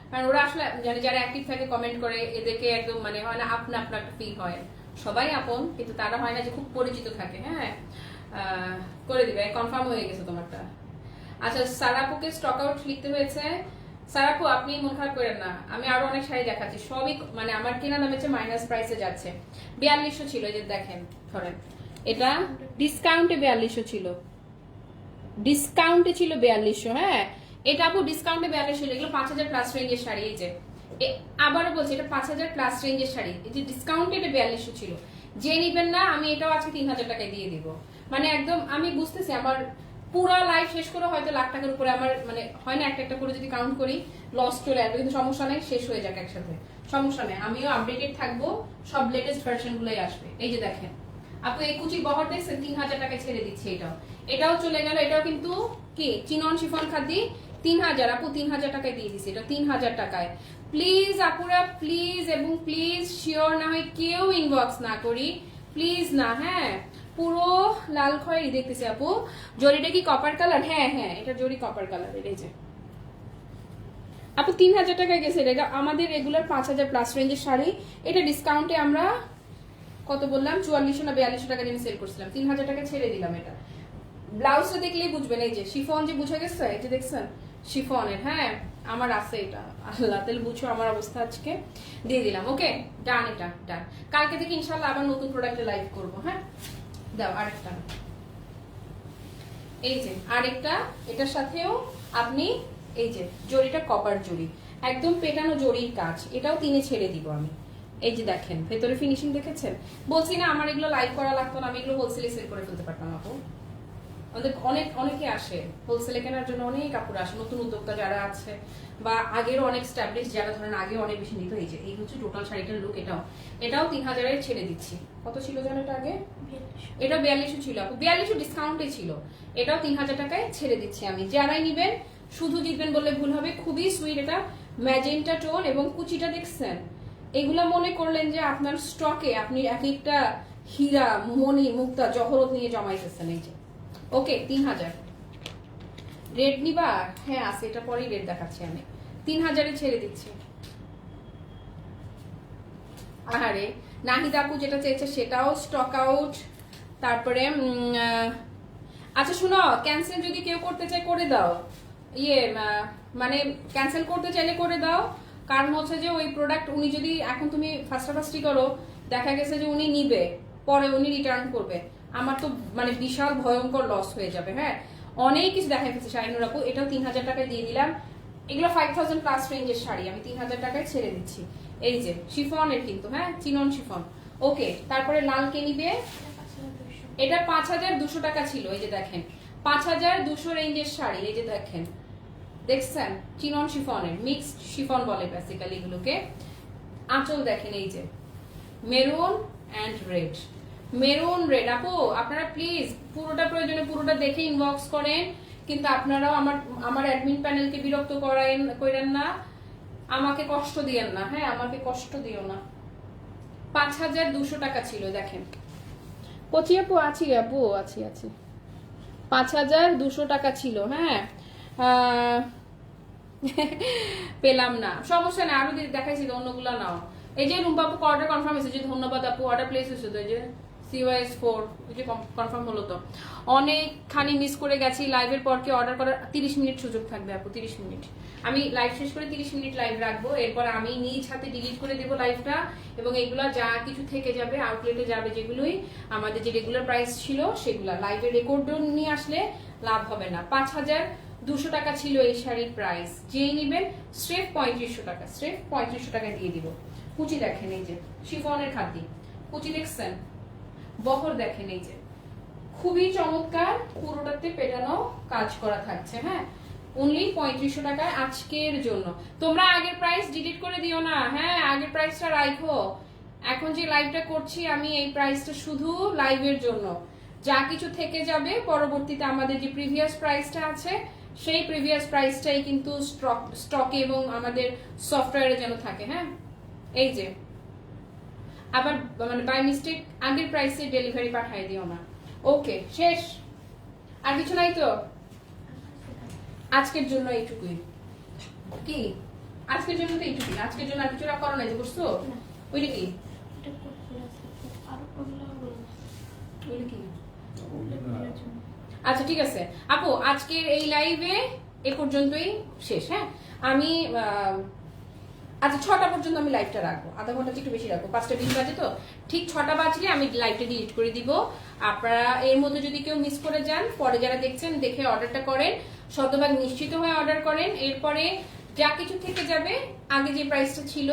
কারণ ওরা আসলে যারা অ্যাক্টিভ থাকে কমেন্ট করে, এদেরকে একদম মানে হয় না আপনা আপনা একটা ফিল হয়। সবাই আপন, কিন্তু তারা হয় না যে খুব পরিচিত থাকে। হ্যাঁ, করে দিবে, কনফার্ম হয়ে গেছে তোমারটা। আচ্ছা, সারাপুকে স্টক আউট লিখতে হয়েছে। সারাপু আপনি মন খারাপ করেন না, আমি আরো অনেক শাড়ি দেখাচ্ছি, সবই মানে আমার কেনা দাম হচ্ছে মাইনাস প্রাইসে যাচ্ছে। 4200 ছিল, এই যে দেখেন, ধরেন এটা ডিসকাউন্টে 4200 ছিল, ডিসকাউন্টে ছিল 4200। হ্যাঁ, এটা আপু ডিসকাউন্টে 4200 ছিল। এগুলো 5000 প্লাস রেঞ্জের শাড়ি। এই যে আবারও বলছি, এটা 5000 প্লাস রেঞ্জের শাড়ি। এই যে ডিসকাউন্টে এটা 4200 ছিল। যে নিবেন না, আমি এটাও আজকে 3000 টাকায় দিয়ে দিব। মানে একদম আমি বুঝতেছি আমার পুরা লাইফ শেষ করে হয়তো লাখ টাকার উপরে আমার মানে হয় না, একটা একটা করে যদি কাউন্ট করি লস চলে আসবে, কিন্তু সমস্যা নেই, শেষ হয়ে যাক একসাথে, সমস্যা নেই। আমিও আপডেটেড থাকবো, সব লেটেস্ট ভার্সন গুলোই আসবে। এই যে দেখেন আপু, এই কুচির বহর দেখছেন, 3000 টাকায় ছেড়ে দিচ্ছে। এটাও চলে গেল। এটাও কিন্তু কি চিনন শিফন খাদি 3000 আপু, 3000 টাকায় দিয়ে দিছি। এটা 3000 টাকায়। প্লিজ আপুরা, প্লিজ এবং প্লিজ শিওর না হয় কেউ ইনবক্স না করি, প্লিজ না। হ্যাঁ, পুরো লাল খয়েরি দেখতেছি আপু। জরিটা কি কপার কালার? হ্যাঁ হ্যাঁ, এটা জরি কপার কালার। এই যে আপু 3000 টাকায় গেছে। এটা আমাদের রেগুলার 5000 প্লাস রেঞ্জের শাড়ি। এটা ডিসকাউন্টে আমরা কত বললাম, 4400 না 4200 টাকা দিয়ে সেল করছিলাম, 3000 টাকা ছেড়ে দিলাম। এটা ব্লাউজটা দেখলেই বুঝবেন, এই যে শিফন যে বুঝে গেছে, এই যে দেখছেন শিফনের, হ্যাঁ আমার আছে এটা। আল্লাহ, তাহলে বুঝছো আমার অবস্থা আজকে। দিয়ে দিলাম, ওকে ডান, এটা ডান। কালকে থেকে ইনশাল্লাহ আবার নতুন প্রোডাক্টে লাইভ করবো। হ্যাঁ দাও আরেকটা, এই যে আরেকটা, এটার সাথেও আপনি এই যে জড়িটা কপার জড়ি, একদম পেটানো জড়ির কাজ, এটাও 3-এ ছেড়ে দিব আমি। এই যে দেখেন ভেতরে ফিনিশিং দেখেছেন। বলছি না আমার এগুলো লাইভ করা লাগতো না, আমি এগুলো হোলসেলে সেল করে ফেলতে পারতাম আপু। আমাদের অনেকে আসে হোলসেলে কেনার জন্য, অনেক কাপড় আসে, নতুন উদ্যোক্তা যারা আছে বা আগেরও অনেক স্ট্যাবলিশ যারা ধরেন আগে অনেক বেশি নিত। এই যে এই হচ্ছে টোটাল শাড়িটার লুক, এটাও 3000-এ ছেড়ে দিচ্ছি। কত ছিল জানো এটা আগে? এটা 4200 ছিল আপু, 4200 ডিসকাউন্টে ছিল। এটাও 3000 টাকায় ছেড়ে দিচ্ছি আমি। যারাই নিবেন শুধু জিতবেন বললে ভুল হবে, খুবই সুইট। এটা ম্যাজেন্টা টোন এবং কুচিটা দেখছেন, এগুলা মনে করলেন যে আপনার স্টকে আপনি এক একটা হীরা মণি মুক্তা জহরত নিয়ে জমাইতেছেন। এই যে ওকে 3000। রেড নিবা? হ্যাঁ আছে, এটা পরেই রেড দেখাচ্ছি আমি। 3000-এ ছেড়ে দিচ্ছি। আহারে নাহিদ আপু যেটা চেয়েছে সেটাও স্টক আউট। তারপরে আচ্ছা শুনো, ক্যান্সেল যদি কেউ করতে চায় করে দাও, মানে ক্যান্সেল করতে চাইলে করে দাও। কারণ হচ্ছে যে ওই প্রোডাক্ট উনি যদি এখন তুমি ফার্স্টাফার্স্টি করো, দেখা গেছে যে উনি নিবে পরে উনি রিটার্ন করবে, আমার তো মানে বিশাল ভয়ঙ্কর লস হয়ে যাবে। হ্যাঁ অনেক কিছু দেখা গেছে শাহিনুর আপু, এটাও 3000 টাকায় দিয়ে দিলাম। এগুলো 5000 প্লাস রেঞ্জের শাড়ি আমি 3000 টাকায় ছেড়ে দিচ্ছি। এই যে শিফনের কিন্তু, হ্যাঁ চিনন শিফন। ওকে তারপরে লাল কে নিবে? এটা 5200 টাকা ছিল। এই যে দেখেন 5200 রেঞ্জের শাড়ি, এই যে দেখেন দেখছেন, চিনন শিফনের, মিক্সড শিফন বলে বেসিক্যালি এগুলোকে। আঁচল দেখেন এই যে maroon and red, maroon red. আপু আপনারা প্লিজ পুরোটা প্রয়োজনে পুরোটা দেখে ইনবক্স করেন, কিন্তু আপনারাও আমার অ্যাডমিন প্যানেলকে বিরক্ত করেন না, আমাকে কষ্ট দিয়েন না। হ্যাঁ আমাকে কষ্ট দিও না। 5200 টাকা ছিল দেখেন। কচি আপু আছি, আপু আছি 5200 টাকা ছিল। হ্যাঁ পেলাম না, সমস্যা নেই, আরো দেখাইছি তো, অন্যগুলো নাও। এই যে রুম্পা আপু অর্ডার কনফার্ম হয়েছে, যে ধন্যবাদ আপু, অর্ডার প্লেস হয়েছে তো, এই যে CYS4 এই যে কনফার্ম হলো তো। অনেকখানি মিস করে গেছি লাইভের পর, কি অর্ডার করার 30 মিনিট সুযোগ থাকবে আপু, 30 মিনিট। আমি লাইভ শেষ করে 30 মিনিট লাইভ রাখবো, এরপর আমি নিজ হাতে ডিলিট করে দেবো লাইভটা, এবং এগুলা যা কিছু থেকে যাবে আউটলেটে যাবে, যেগুলোই আমাদের যে রেগুলার প্রাইস ছিল সেগুলা লাইভের রেকর্ড নিয়ে আসলে লাভ হবে না। 5200 টাকা ছিল এই শাড়ির প্রাইস, যেই নিবেন স্রেফ 3500 টাকা, স্রেফ 3500 টাকা দিয়ে দিব। কুচি দেখেন এই যে শিফনের খাদি, কুচি দেখছেন, বহর দেখেন এই যে খুবই চমৎকার, পুরোটাতে পেটানো কাজ করা থাকছে। হ্যাঁ অনলি 3500 টাকায় আজকের জন্য। তোমরা আগের প্রাইস ডিলিট করে দিও না, হ্যাঁ আগের প্রাইসটা রাখো। এখন যে লাইভটা করছি আমি, এই প্রাইসটা শুধু লাইভের জন্য। যা কিছু থেকে যাবে পরবর্তীতে আমাদের যে প্রিভিয়াস প্রাইসটা আছে সেই প্রিভিয়াস প্রাইসটাই কিন্তু স্টকে এবং আমাদের সফটওয়্যারে যেন থাকে। হ্যাঁ এই যে আবার মানে বাই মিস্টেক আগের প্রাইসে ডেলিভারি পাঠিয়ে দিও না। ওকে শেষ, আর কিছু নাই তো? আজকের জন্য এইটুকুই। কি আজকের জন্য তো এইটুকুই, আজকের জন্য আর কিছু করো নাই যে করছো? ওইটা কি? ওইটা কি? আচ্ছা ঠিক আছে আপু, আজকের এই লাইভে এ পর্যন্তই শেষ। হ্যাঁ আমি আচ্ছা 6টা পর্যন্ত আমি লাইভটা রাখবো, আধা ঘন্টা একটু বেশি রাখবো, 5টা 20 বাজে তো, ঠিক 6টা বাজলে আমি লাইভটা ডিলিট করে দিব। আপনারা এর মধ্যে যদি কেউ মিস করে যান, পরে যারা দেখছেন দেখে অর্ডারটা করেন, শতভাগ নিশ্চিত হয়ে অর্ডার করেন। এরপরে যা কিছু থেকে যাবে, আগে যে প্রাইসটা ছিল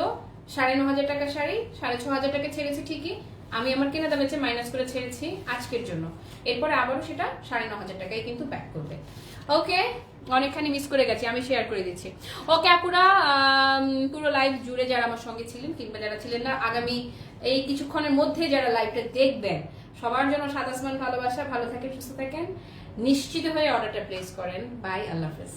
9500 টাকা শাড়ি 6500 টাকা ছেড়েছি ঠিকই, আমি আমার কেনা দামে মাইনাস করে ছেড়েছি আজকের জন্য। এরপরে আবারও সেটা 9500 টাকায় কিন্তু ব্যাক করবে। ওকে অনেকখানি মিস করে গেছি, আমি শেয়ার করে দিচ্ছি। ওকে আপুরা, পুরো লাইভ জুড়ে যারা আমার সঙ্গে ছিলেন কিংবা যারা ছিলেন না, আগামী এই কিছুক্ষণের মধ্যে যারা লাইভটা দেখবেন, সবার জন্য সাত আসমান ভালোবাসা, ভালো থাকেন, সুস্থ থাকেন, নিশ্চিত হয়ে অর্ডারটা প্লেস করেন। বাই, আল্লাহ হাফেজ।